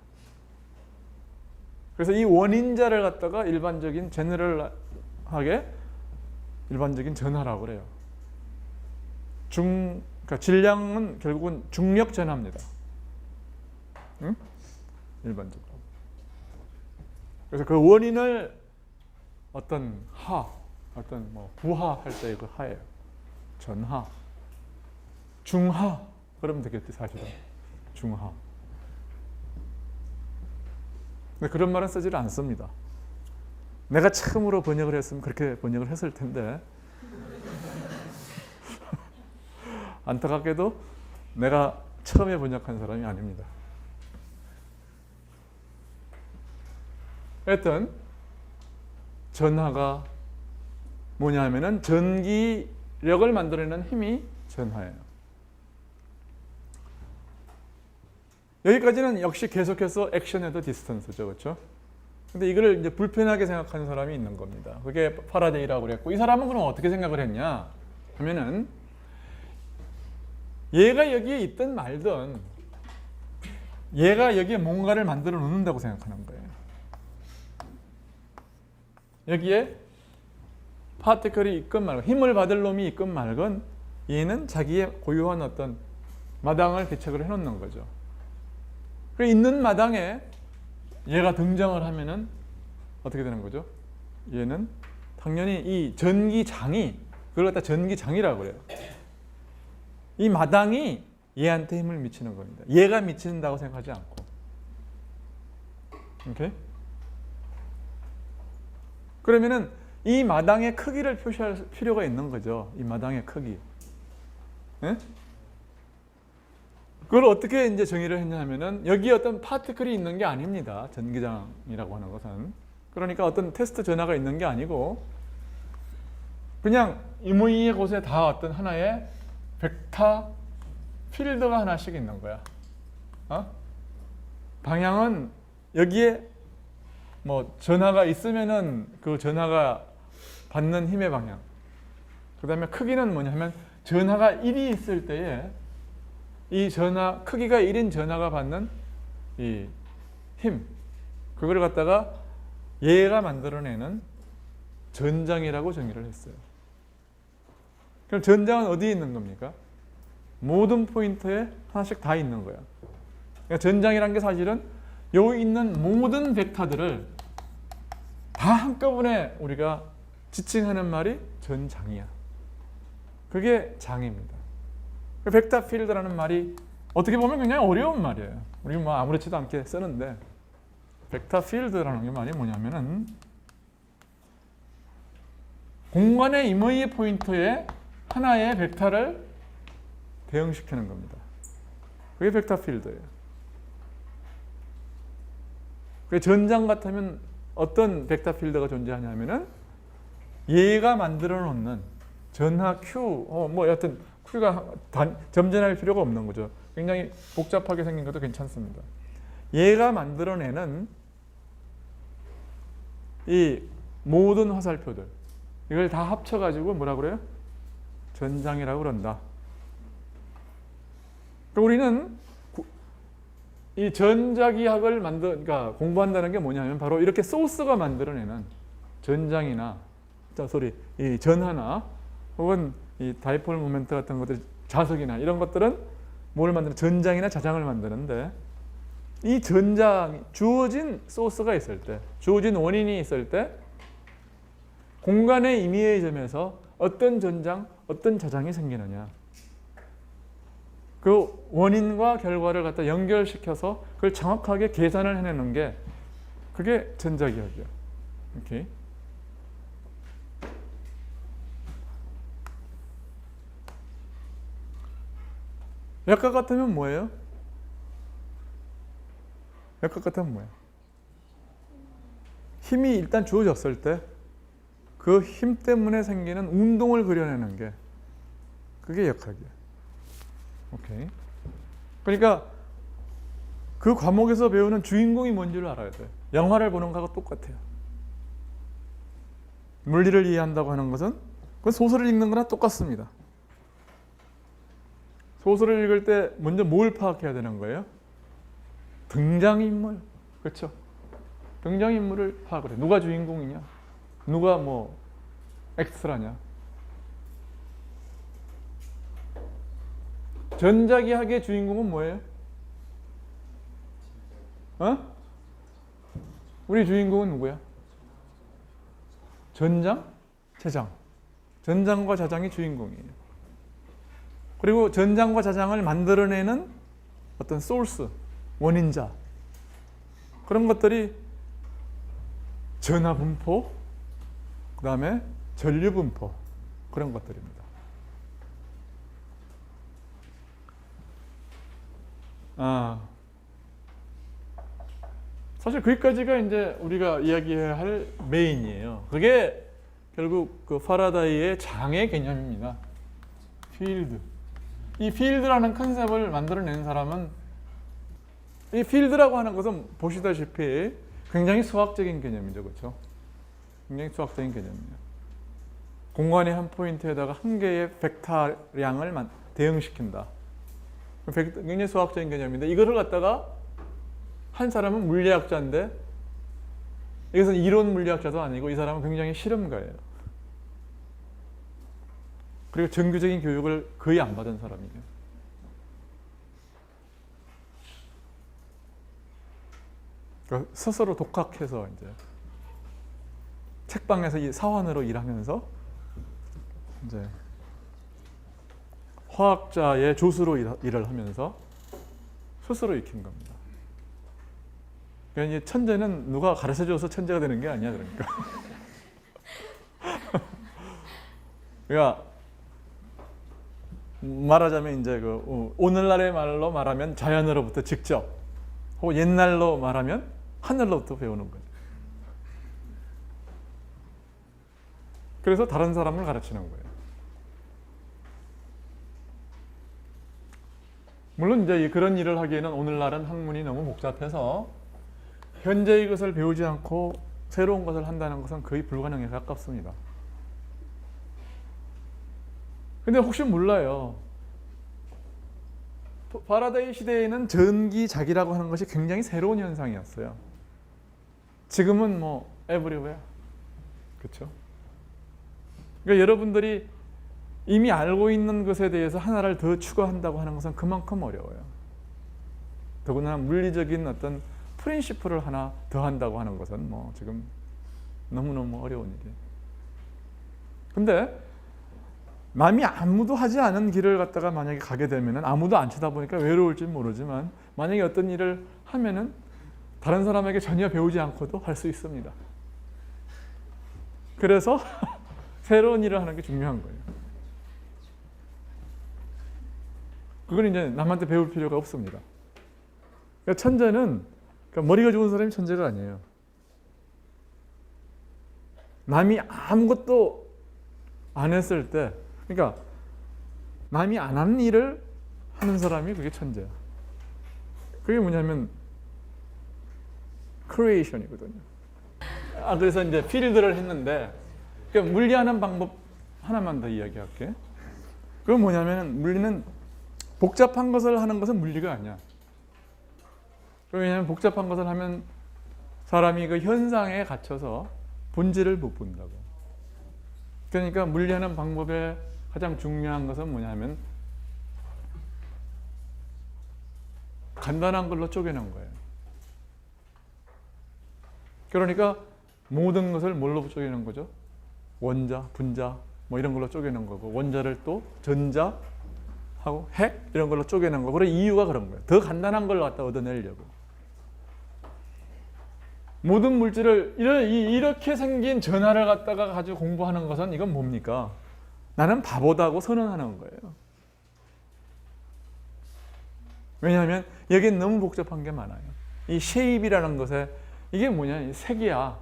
그래서 이 원인자를 갖다가 일반적인 제너럴하게 일반적인 전하라고 그래요. 그러니까 질량은 결국은 중력 전하입니다. 응? 일반적으로. 그래서 그 원인을 어떤 부하 할 때 그 하예요. 전하, 중하 그러면 되겠지 사실은. 중하. 근데 그런 말은 쓰지를 않습니다. 내가 처음으로 번역을 했으면 그렇게 번역을 했을 텐데 안타깝게도 내가 처음에 번역한 사람이 아닙니다. 하여튼 전하가 뭐냐 하면은 전기력을 만들어내는 힘이 전하예요. 여기까지는 역시 계속해서 액션 에더 디스턴스죠, 그렇죠? 근데 이거를 이제 불편하게 생각하는 사람이 있는 겁니다. 그게 파라데이라고 그랬고, 이 사람은 그럼 어떻게 생각을 했냐 하면은 얘가 여기에 있든 말든 얘가 여기에 뭔가를 만들어 놓는다고 생각하는 거예요. 여기에 파티클이 있건 말건, 힘을 받을 놈이 있건 말건 얘는 자기의 고유한 어떤 마당을 개척을 해놓는 거죠. 그 있는 마당에 얘가 등장을 하면은 어떻게 되는 거죠? 얘는 당연히 이 전기장이, 그걸 갖다 전기장이라고 그래요. 이 마당이 얘한테 힘을 미치는 겁니다. 얘가 미친다고 생각하지 않고. 오케이? 그러면은 이 마당의 크기를 표시할 필요가 있는 거죠. 이 마당의 크기. 예? 그걸 어떻게 이제 정의를 했냐면은 여기 어떤 파티클이 있는 게 아닙니다. 전기장이라고 하는 것은. 그러니까 어떤 테스트 전하가 있는 게 아니고 그냥 이모이의 곳에 다 어떤 하나의 벡터 필드가 하나씩 있는 거야. 방향은 여기에 뭐 전하가 있으면은 그 전하가 받는 힘의 방향. 그 다음에 크기는 뭐냐면 전하가 1이 있을 때에 이 전하, 크기가 1인 전하가 받는 이 힘. 그걸 갖다가 얘가 만들어내는 전장이라고 정의를 했어요. 그럼 전장은 어디에 있는 겁니까? 모든 포인트에 하나씩 다 있는 거야. 그러니까 전장이란 게 사실은 여기 있는 모든 벡터들을 다 한꺼번에 우리가 지칭하는 말이 전장이야. 그게 장입니다. 벡터 필드라는 말이 어떻게 보면 굉장히 어려운 말이에요. 우리 뭐 아무렇지도 않게 쓰는데, 벡터 필드라는 게 말이 뭐냐면은 공간의 임의 포인트에 하나의 벡터를 대응시키는 겁니다. 그게 벡터 필드예요. 그 전장 같으면 어떤 벡터 필드가 존재하냐면은 얘가 만들어 놓는 전하 Q, 뭐 여하튼 Q가 점전할 필요가 없는 거죠. 굉장히 복잡하게 생긴 것도 괜찮습니다. 얘가 만들어내는 이 모든 화살표들, 이걸 다 합쳐가지고 뭐라 그래요? 전장이라고 그런다. 우리는 이 전자기학을 그러니까 공부한다는 게 뭐냐면 바로 이렇게 소스가 만들어내는 전장이나, 이 전하나 혹은 이 다이폴 모멘트 같은 것들, 자석이나 이런 것들은 뭘 만드는, 전장이나 자장을 만드는데, 이 전장, 주어진 소스가 있을 때, 주어진 원인이 있을 때 공간의 임의의 점에서 어떤 전장, 어떤 자장이 생기느냐, 그 원인과 결과를 갖다 연결시켜서 그걸 정확하게 계산을 해내는 게, 그게 전자기학이야. 오케이. 역학 같으면 뭐예요? 역학 같으면 뭐예요? 힘이 일단 주어졌을 때 그 힘 때문에 생기는 운동을 그려내는 게, 그게 역학이야. 오케이. 그러니까 그 과목에서 배우는 주인공이 뭔지를 알아야 돼. 영화를 보는 거하고 똑같아요. 물리를 이해한다고 하는 것은 그 소설을 읽는 거랑 똑같습니다. 소설을 읽을 때 먼저 뭘 파악해야 되는 거예요? 등장인물. 그렇죠? 등장인물을 파악을 해. 누가 주인공이냐? 누가 뭐 엑스트라냐? 전자기학의 주인공은 뭐예요? 우리 주인공은 누구야? 전장, 자장. 전장과 자장이 주인공이에요. 그리고 전장과 자장을 만들어내는 어떤 소스, 원인자, 그런 것들이 전하분포, 그 다음에 전류분포, 그런 것들입니다. 사실 거기까지가 이제 우리가 이야기해야 할 메인이에요. 그게 결국 그 파라다이의 장의 개념입니다. 필드. 이 필드라는 컨셉을 만들어낸 사람은, 이 필드라고 하는 것은 보시다시피 굉장히 수학적인 개념이죠. 그렇죠? 굉장히 수학적인 개념이에요. 공간의 한 포인트에다가 한 개의 벡터량을 대응시킨다. 굉장히 수학적인 개념인데, 이거를 갖다가 한 사람은 물리학자인데, 이것은 이론 물리학자도 아니고 이 사람은 굉장히 실험가예요. 그리고 정규적인 교육을 거의 안 받은 사람이에요. 그러니까 스스로 독학해서 이제 책방에서 이 사원으로 일하면서 이제 화학자의 조수로 일을 하면서 스스로 익힌 겁니다. 그러니까 천재는 누가 가르쳐줘서 천재가 되는 게 아니야, 그러니까. 그러니까 말하자면 이제 오늘날의 말로 말하면 자연으로부터 직접, 혹은 옛날로 말하면 하늘로부터 배우는 거죠. 그래서 다른 사람을 가르치는 거예요. 물론 이제 그런 일을 하기에는 오늘날은 학문이 너무 복잡해서 현재의 것을 배우지 않고 새로운 것을 한다는 것은 거의 불가능에 가깝습니다. 근데 혹시 몰라요. 파라다이 시대에는 전기작이라고 하는 것이 굉장히 새로운 현상이었어요. 지금은 뭐 everywhere. 그렇죠? 그러니까 여러분들이 이미 알고 있는 것에 대해서 하나를 더 추가한다고 하는 것은 그만큼 어려워요. 더구나 물리적인 어떤 프린시플을 하나 더 한다고 하는 것은 뭐 지금 너무너무 어려운 일이에요. 근데 남이 아무도 하지 않은 길을 갖다가 만약에 가게 되면은 아무도 안 쳐다보니까 외로울지 모르지만 만약에 어떤 일을 하면은 다른 사람에게 전혀 배우지 않고도 할 수 있습니다. 그래서 새로운 일을 하는 게 중요한 거예요. 그걸 이제 남한테 배울 필요가 없습니다. 그러니까 천재는 그러니까 머리가 좋은 사람이 천재가 아니에요. 남이 아무것도 안 했을 때, 그러니까 남이 안 한 일을 하는 사람이 그게 천재야. 그게 뭐냐면 크리에이션이거든요. 그래서 이제 필드를 했는데 그러니까 물리하는 방법 하나만 더 이야기할게. 그건 뭐냐면 물리는 복잡한 것을 하는 것은 물리가 아니야. 왜냐하면 복잡한 것을 하면 사람이 그 현상에 갇혀서 본질을 못 본다고. 그러니까 물리하는 방법의 가장 중요한 것은 뭐냐면 간단한 걸로 쪼개는 거예요. 그러니까 모든 것을 뭘로 쪼개는 거죠? 원자, 분자 뭐 이런 걸로 쪼개는 거고 원자를 또 전자 하고 핵 이런 걸로 쪼개는 거고 그런 이유가 그런 거예요. 더 간단한 걸 갖다 얻어내려고. 모든 물질을 이렇게 생긴 전하를 갖다가 가지고 공부하는 것은 이건 뭡니까? 나는 바보다고 선언하는 거예요. 왜냐하면 여기엔 너무 복잡한 게 많아요. 이 쉐입이라는 것에 이게 뭐냐? 색이야.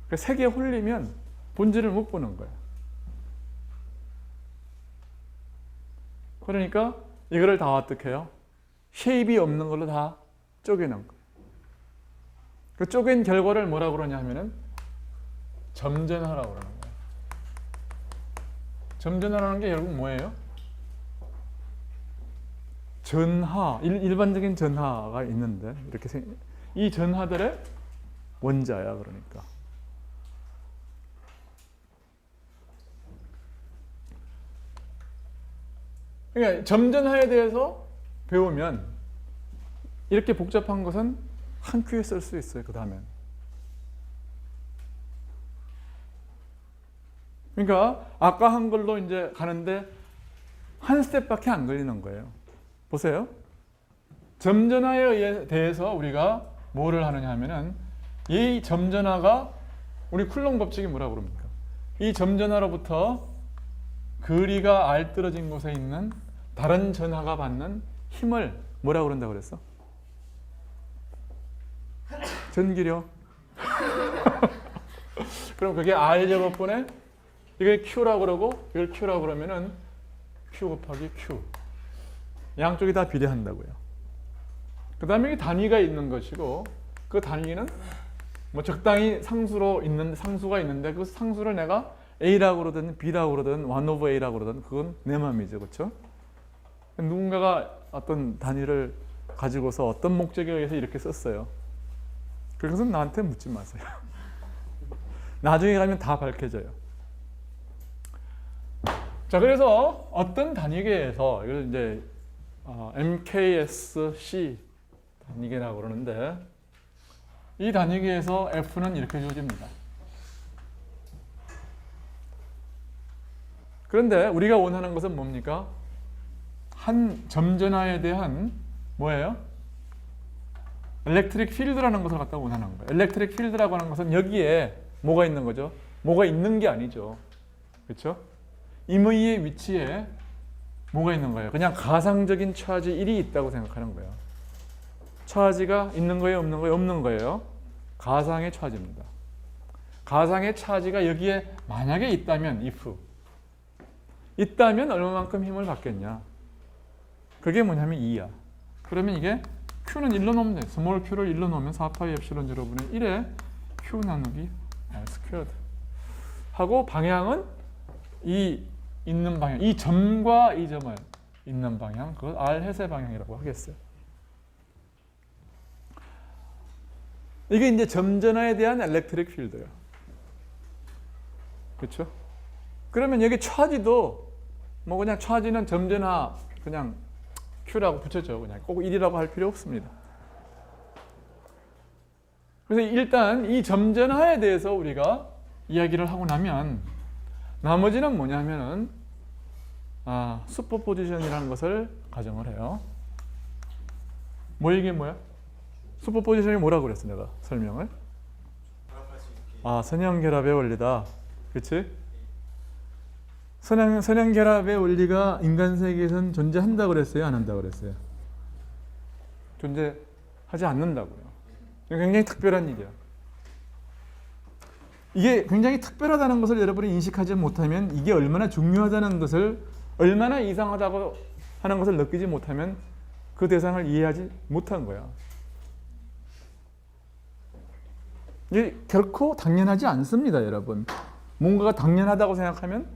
그 색에 홀리면 본질을 못 보는 거예요. 그러니까 이거를 다 어떻게 해요? 쉐입이 없는 걸로 다 쪼개는 거예요. 그 쪼갠 결과를 뭐라고 그러냐 하면은 점전하라고 그러는 거예요. 점전하라는 게 결국 뭐예요? 전하, 일반적인 전하가 있는데 이렇게 이 전하들의 원자야. 그러니까 그러니까 점전하에 대해서 배우면 이렇게 복잡한 것은 한 큐에 쓸 수 있어요. 그 다음에 그러니까 아까 한 걸로 이제 가는데 한 스텝밖에 안 걸리는 거예요. 보세요. 점전하에 대해서 우리가 뭐를 하느냐 하면은 이 점전하가 우리 쿨롱 법칙이 뭐라고 그럽니까? 이 점전하로부터 거리가 알뜰어진 곳에 있는 다른 전하가 받는 힘을 뭐라고 그런다고 그랬어? 전기력. 그럼 그게 R 제곱분에 이걸 Q라고 그러고 이걸 Q라고 그러면은 Q 곱하기 Q. 양쪽이 다 비례한다고요. 그 다음에 단위가 있는 것이고 그 단위는 뭐 적당히 상수가 있는데 그 상수를 내가 A라고 그러든 B라고 그러든 1/A라고 그러든 그건 내 맘이죠. 그렇죠? 누군가가 어떤 단위를 가지고서 어떤 목적에 의해서 이렇게 썼어요. 그것은 나한테 묻지 마세요. 나중에 가면 다 밝혀져요. 자, 그래서 어떤 단위계에서 이걸 이제 MKSC 단위계라고 그러는데 이 단위계에서 F는 이렇게 주어집니다. 그런데 우리가 원하는 것은 뭡니까? 한 점전하에 대한 뭐예요? 엘렉트릭 필드라는 것을 갖다 원하는 거예요. 엘렉트릭 필드라고 하는 것은 여기에 뭐가 있는 거죠? 뭐가 있는 게 아니죠. 그렇죠? 임의의 위치에 뭐가 있는 거예요? 그냥 가상적인 차지 1이 있다고 생각하는 거예요. 차지가 있는 거예요? 없는 거예요? 없는 거예요. 가상의 차지입니다. 가상의 차지가 여기에 만약에 있다면 if 있다면 얼마만큼 힘을 받겠냐? 그게 뭐냐면 2야. 그러면 이게 Q는 1로 넣으면 돼. 스몰 Q를 1로 넣으면 4파이 엡실론 0분의 1에 Q 나누기 R 스퀘어드 하고 방향은 이 있는 방향, 이 점과 이 점을 있는 방향, 그걸 R 해세 방향이라고 하겠어요. 이게 이제 점전하에 대한 엘렉트릭 필드예요. 그렇죠? 그러면 여기 차지도 뭐 그냥 차지는 점전화 그냥 Q라고 붙였죠. 그냥 꼭 1이라고 할 필요 없습니다. 그래서 일단 이 점전화에 대해서 우리가 이야기를 하고 나면 나머지는 뭐냐면은 슈퍼포지션이라는 것을 가정을 해요. 이게 뭐야? 슈퍼포지션이 뭐라고 그랬어 내가 설명을? 선형결합의 원리다. 그치? 선형결합의 원리가 인간 세계에서는 존재한다고 그랬어요? 안 한다고 그랬어요? 존재하지 않는다고요. 굉장히 특별한 일이야. 이게 굉장히 특별하다는 것을 여러분이 인식하지 못하면, 이게 얼마나 중요하다는 것을, 얼마나 이상하다고 하는 것을 느끼지 못하면 그 대상을 이해하지 못한 거야. 이게 결코 당연하지 않습니다, 여러분. 뭔가가 당연하다고 생각하면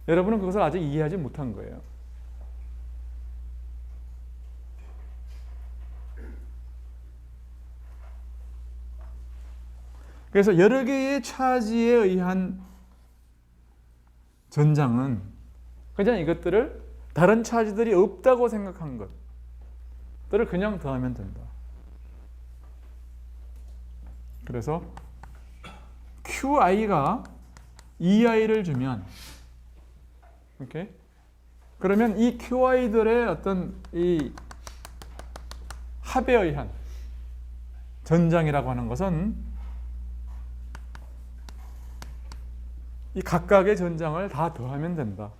여러분은 그것을 아직 이해하지 못한 거예요. 그래서 여러 개의 차지에 의한 전장은 그냥 이것들을 다른 차지들이 없다고 생각한 것들을 그냥 더하면 된다. 그래서 QI가 EI를 주면, 오케이? 그러면 이 QI들의 어떤 이 합에 의한 전장이라고 하는 것은 이 각각의 전장을 다 더하면 된다.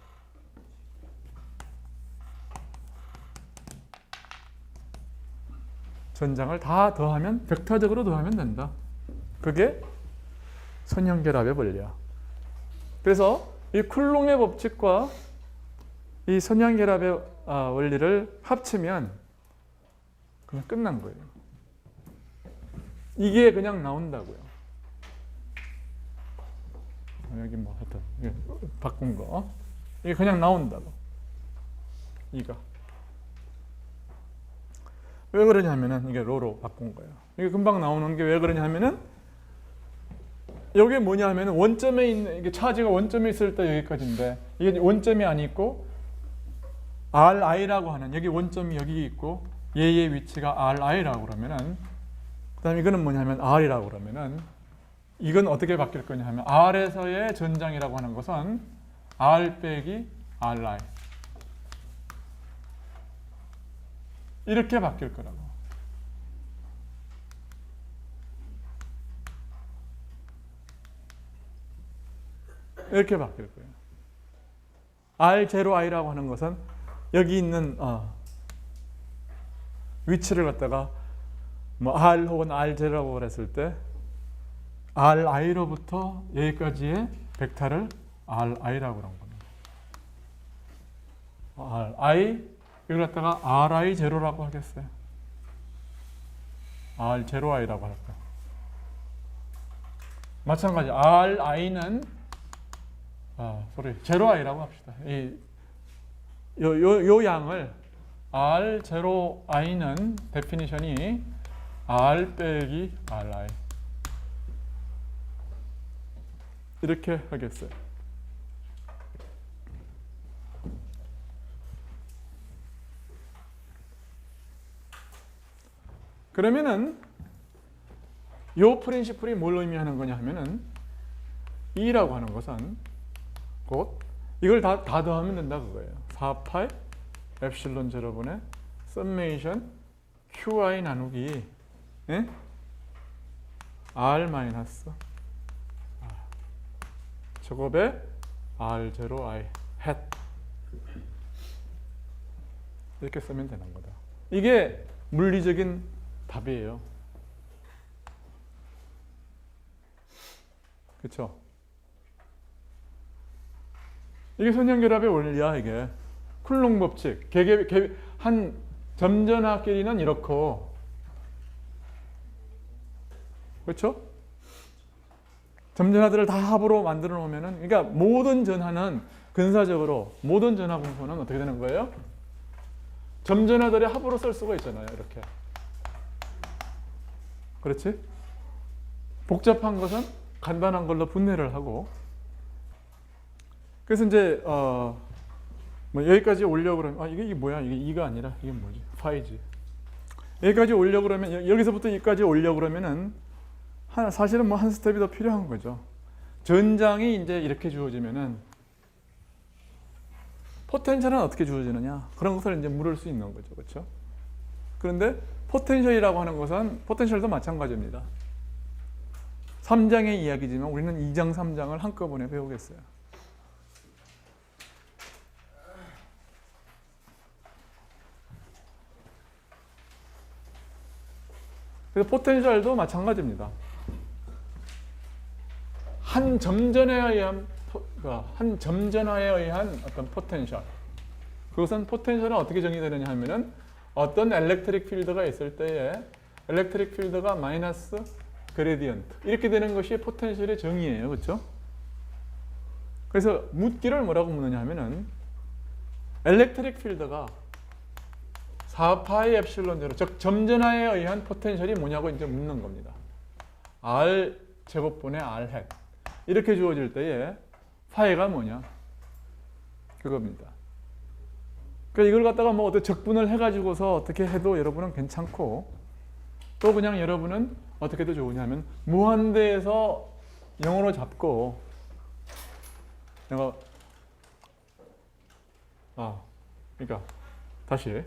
전장을 다 더하면, 벡터적으로 더하면 된다. 그게 선형결합의 원리야. 그래서 이 쿨롱의 법칙과 이 선형결합의 원리를 합치면 그냥 끝난 거예요. 이게 그냥 나온다고요. 여기 뭐 하여튼 바꾼 거 이게 그냥 나온다고. 이가 왜 그러냐면은 이게 로로 바꾼 거예요. 이게 금방 나오는 게 왜 그러냐면은 이게 뭐냐면은 원점에 있는, 이게 차지가 원점에 있을 때 여기까지인데 이게 원점이 아니고 RI라고 하는, 여기 원점이 여기 있고 얘의 위치가 RI라고 그러면은, 그다음에 이거는 뭐냐면 R이라고 그러면은 이건 어떻게 바뀔 거냐 하면 R에서의 전장이라고 하는 것은 R 빼기 RI 이렇게 바뀔 거라고. 이렇게 바뀔 거예요. R0I라고 하는 것은 여기 있는 위치를 갖다가 뭐 R 혹은 R0라고 그랬을 때 RI로부터 여기까지의 벡터를 RI라고 그런 겁니다. RI 이걸 갖다가 RI0라고 하겠어요. R0I라고 할까. 마찬가지 RI는 0I라고 합시다. 요 양을 R0I는 데피니션이 R 빼기 RI 이렇게 하겠어요. 그러면은 요 프린시플이 뭘 의미하는 거냐 하면은 E라고 하는 것은 곧 이걸 다 더하면 된다 그거예요. 4파이 엡실론 제로분의 썸메이션 QI 나누기 R 마이너스 제곱에 R0I 햇 이렇게 쓰면 되는 거다. 이게 물리적인 답이에요. 그렇죠? 이게 선형결합의 원리야. 이게 쿨롱 법칙. 한 점전화끼리는 이렇고, 그렇죠? 점전화들을 다 합으로 만들어 놓으면은, 그러니까 모든 전하는 근사적으로 모든 전하 분포는 어떻게 되는 거예요? 점전화들의 합으로 쓸 수가 있잖아요. 이렇게. 그렇지? 복잡한 것은 간단한 걸로 분해를 하고, 그래서 이제 뭐 여기까지 오려고 그러면 이게 뭐야? 이게 2가 아니라 이게 뭐지? 파이지. 여기까지 오려고 그러면 여기서부터 여기까지 오려고 그러면은 사실은 뭐 한 스텝이 더 필요한 거죠. 전장이 이제 이렇게 주어지면은 포텐셜은 어떻게 주어지느냐? 그런 것을 이제 물을 수 있는 거죠. 그렇죠? 그런데 포텐셜이라고 하는 것은 포텐셜도 마찬가지입니다. 3장의 이야기지만 우리는 2장, 3장을 한꺼번에 배우겠어요. 그래서 포텐셜도 마찬가지입니다. 한 점전에 의한 어떤 포텐셜. 그것은 포텐셜은 어떻게 정의되느냐 하면은 어떤 엘렉트릭 필드가 있을 때에 엘렉트릭 필드가 마이너스 그레디언트 이렇게 되는 것이 포텐셜의 정의예요. 그렇죠? 그래서 묻기를 뭐라고 묻느냐 하면은 엘렉트릭 필드가 4파이 엡실론 제로, 즉 점전하에 의한 포텐셜이 뭐냐고 이제 묻는 겁니다. R 제곱분의 R 햇 이렇게 주어질 때에 파이가 뭐냐? 그겁니다. 그러니까 이걸 갖다가 뭐 어떻게 적분을 해가지고서 어떻게 해도 여러분은 괜찮고 또 그냥 여러분은 어떻게 해도 좋으냐면 무한대에서 0으로 잡고 내가 그러니까 다시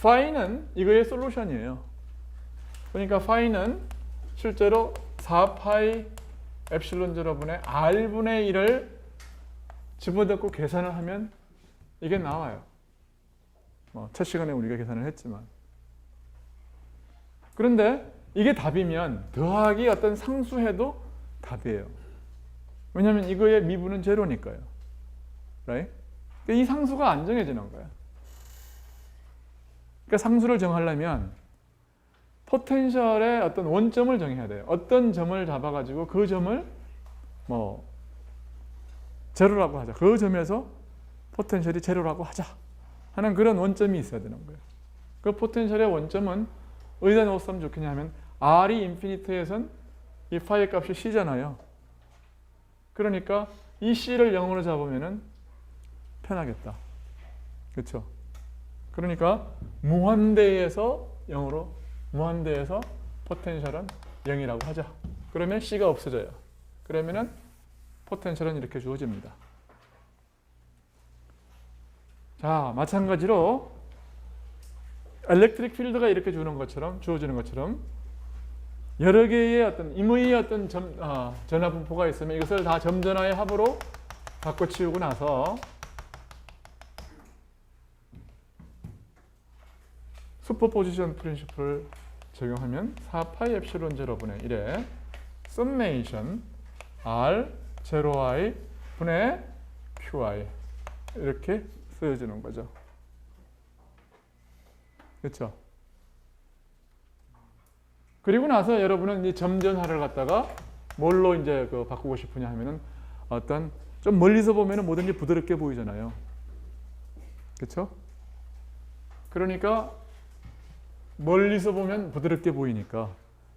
파이는 이거의 솔루션이에요. 그러니까 파이는 실제로 4파이 엡실론 제로분의 R분의 1을 집어넣고 계산을 하면 이게 나와요. 첫 시간에 우리가 계산을 했지만. 그런데 이게 답이면 더하기 어떤 상수해도 답이에요. 왜냐하면 이거의 미분은 제로니까요. right? 이 상수가 안 정해지는 거예요. 그러니까 상수를 정하려면 포텐셜의 어떤 원점을 정해야 돼요. 어떤 점을 잡아가지고 그 점을 제로라고 하자. 그 점에서 포텐셜이 제로라고 하자 하는 그런 원점이 있어야 되는 거예요. 그 포텐셜의 원점은 어디다 넣었으면 좋겠냐 하면 R이 인피니트에선 이 파이 값이 C잖아요. 그러니까 이 C를 0으로 잡으면은 편하겠다. 그렇죠? 그러니까 무한대에서 0으로 무한대에서 포텐셜은 0이라고 하자. 그러면 C가 없어져요. 그러면은 포텐셜은 이렇게 주어집니다. 자, 마찬가지로 엘렉트릭 필드가 이렇게 주어지는 것처럼 여러 개의 어떤 임의의 어떤 전하 분포가 있으면 이것을 다 점전하의 합으로 바꿔치우고 나서 슈퍼포지션 프린시플을 적용하면 4파이 엡실론 제로분의 1의 서메이션 R 제로I 분의 QI 이렇게 쓰여지는 거죠. 그렇죠? 그리고 나서 여러분은 이 점전하를 갖다가 뭘로 이제 바꾸고 싶으냐 하면은 어떤 좀 멀리서 보면은 뭐든지 부드럽게 보이잖아요. 그렇죠? 그러니까 멀리서 보면 부드럽게 보이니까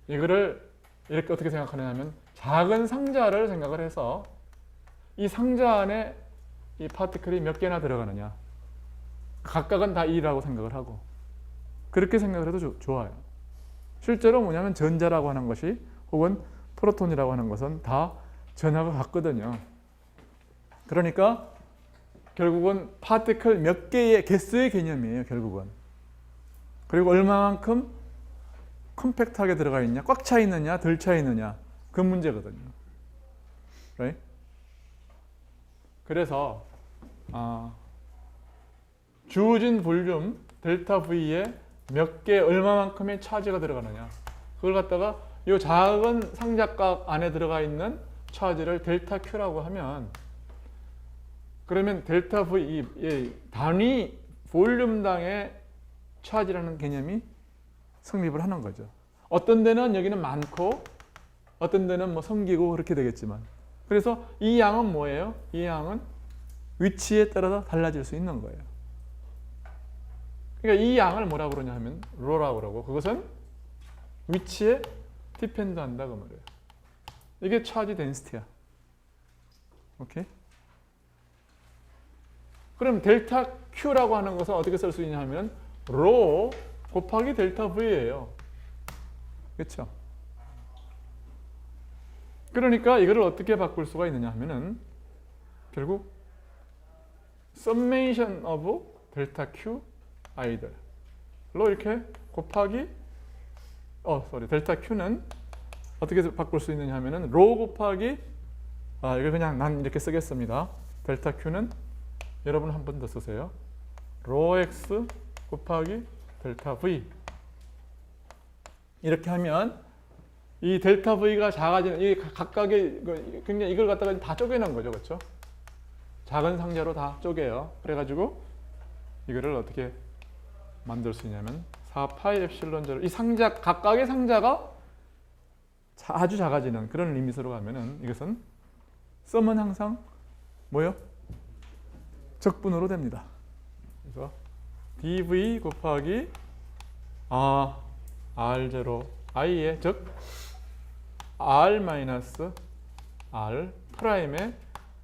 이거를 이렇게 어떻게 생각하느냐 하면 작은 상자를 생각을 해서 이 상자 안에 이 파티클이 몇 개나 들어가느냐 각각은 다 1이라고 생각을 하고 그렇게 생각을 해도 좋아요. 실제로 뭐냐면 전자라고 하는 것이 혹은 프로톤이라고 하는 것은 다 전하가 같거든요. 그러니까 결국은 파티클 몇 개의 개수의 개념이에요. 결국은. 그리고 얼마만큼 컴팩트하게 들어가 있냐, 꽉 차 있느냐, 덜 차 있느냐 그 문제거든요. right? 그래서 주어진 볼륨 델타 V에 몇 개 얼마만큼의 차지가 들어가느냐 그걸 갖다가 이 작은 상자각 안에 들어가 있는 차지를 델타 Q라고 하면 그러면 델타 V 이 단위 볼륨당의 차지라는 개념이 성립을 하는 거죠. 어떤 데는 여기는 많고 어떤 데는 뭐 섬기고 그렇게 되겠지만 그래서 이 양은 뭐예요? 이 양은 위치에 따라서 달라질 수 있는 거예요. 그러니까 이 양을 뭐라고 그러냐 하면 로라고 그러고 그것은 위치에 디펜드 한다 그 말이에요. 이게 차지 덴시티야. 오케이? 그럼 델타 Q라고 하는 것은 어떻게 쓸 수 있냐 하면 로 곱하기 델타 V예요. 그렇죠? 그러니까 이거를 어떻게 바꿀 수가 있느냐 하면은 결국 summation of 델타 Q i들로 이렇게 곱하기 델타 Q는 어떻게 바꿀 수 있느냐 하면은 로 곱하기 이거 그냥 난 이렇게 쓰겠습니다. 델타 Q는 여러분 한 번 더 쓰세요. 로 X 곱하기 델타 V 이렇게 하면 이 델타 V가 작아지는 이 각각의 굉장히 이걸 갖다가 다 쪼개는 거죠. 그렇죠? 작은 상자로 다 쪼개요. 그래가지고 이거를 어떻게 만들 수 있냐면 4파이 엡실론 제로 이 상자 각각의 상자가 아주 작아지는 그런 리밋으로 가면은 이것은 썸은 항상 뭐요? 적분으로 됩니다. 그래서 dv 곱하기 r0 i의 즉 r 마이너스 r 프라임의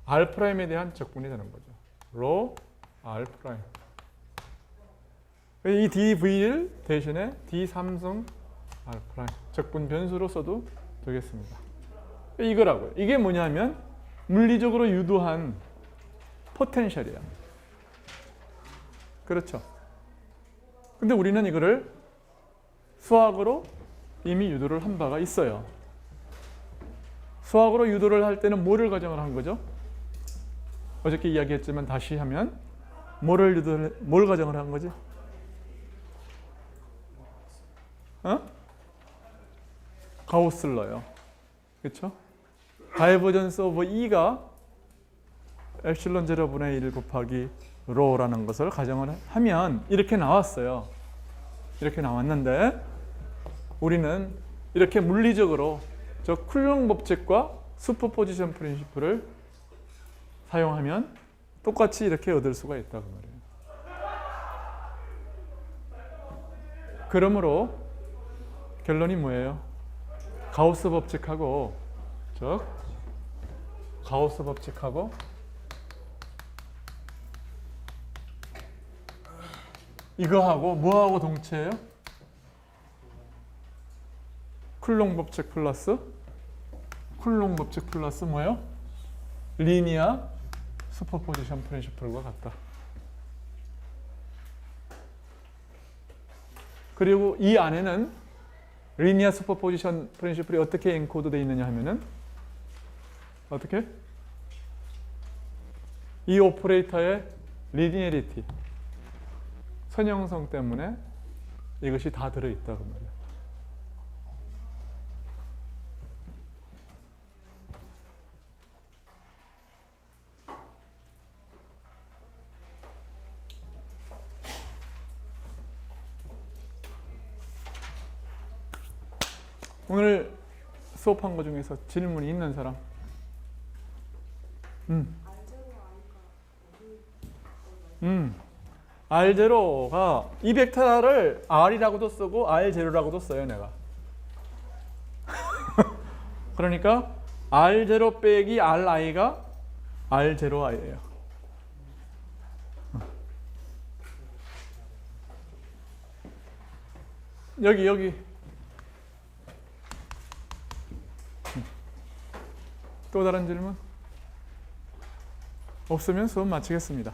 r 프라임에 대한 적분이 되는 거죠. 로 r 프라임. 이 dv를 대신에 d3승 r 프라임 적분 변수로 써도 되겠습니다. 이거라고요. 이게 뭐냐면 물리적으로 유도한 포텐셜이야. 그렇죠. 근데 우리는 이거를 수학으로 이미 유도를 한 바가 있어요. 수학으로 유도를 할 때는 뭐를 가정을 한 거죠? 어저께 이야기했지만 다시 하면 뭘 가정을 한 거지? 가우슬러요. 그렇죠? 다이버전스 오브 E가 엡실론 제로분의 1 곱하기 로라는 것을 가정을 하면 이렇게 나왔어요. 이렇게 나왔는데 우리는 이렇게 물리적으로 저 쿨롱 법칙과 슈퍼포지션 프린시플을 사용하면 똑같이 이렇게 얻을 수가 있다고 말해요. 그러므로 결론이 뭐예요? 가우스 법칙하고 이거하고 뭐하고 동체예요? 쿨롱 법칙 플러스 뭐예요? 리니어 슈퍼포지션 프린시플과 같다. 그리고 이 안에는 리니어 슈퍼포지션 프린시플이 어떻게 엔코드 되어 있느냐 하면은 어떻게? 이 오퍼레이터의 리니어리티 선형성 때문에 이것이 다 들어있다고 말이에요. 오늘 수업한 것 중에서 질문이 있는 사람? R0가 이 벡터를 R이라고도 쓰고 R0라고도 써요, 내가. 그러니까 R0 빼기 RI가 R0I예요. 여기. 또 다른 질문? 없으면 수업 마치겠습니다.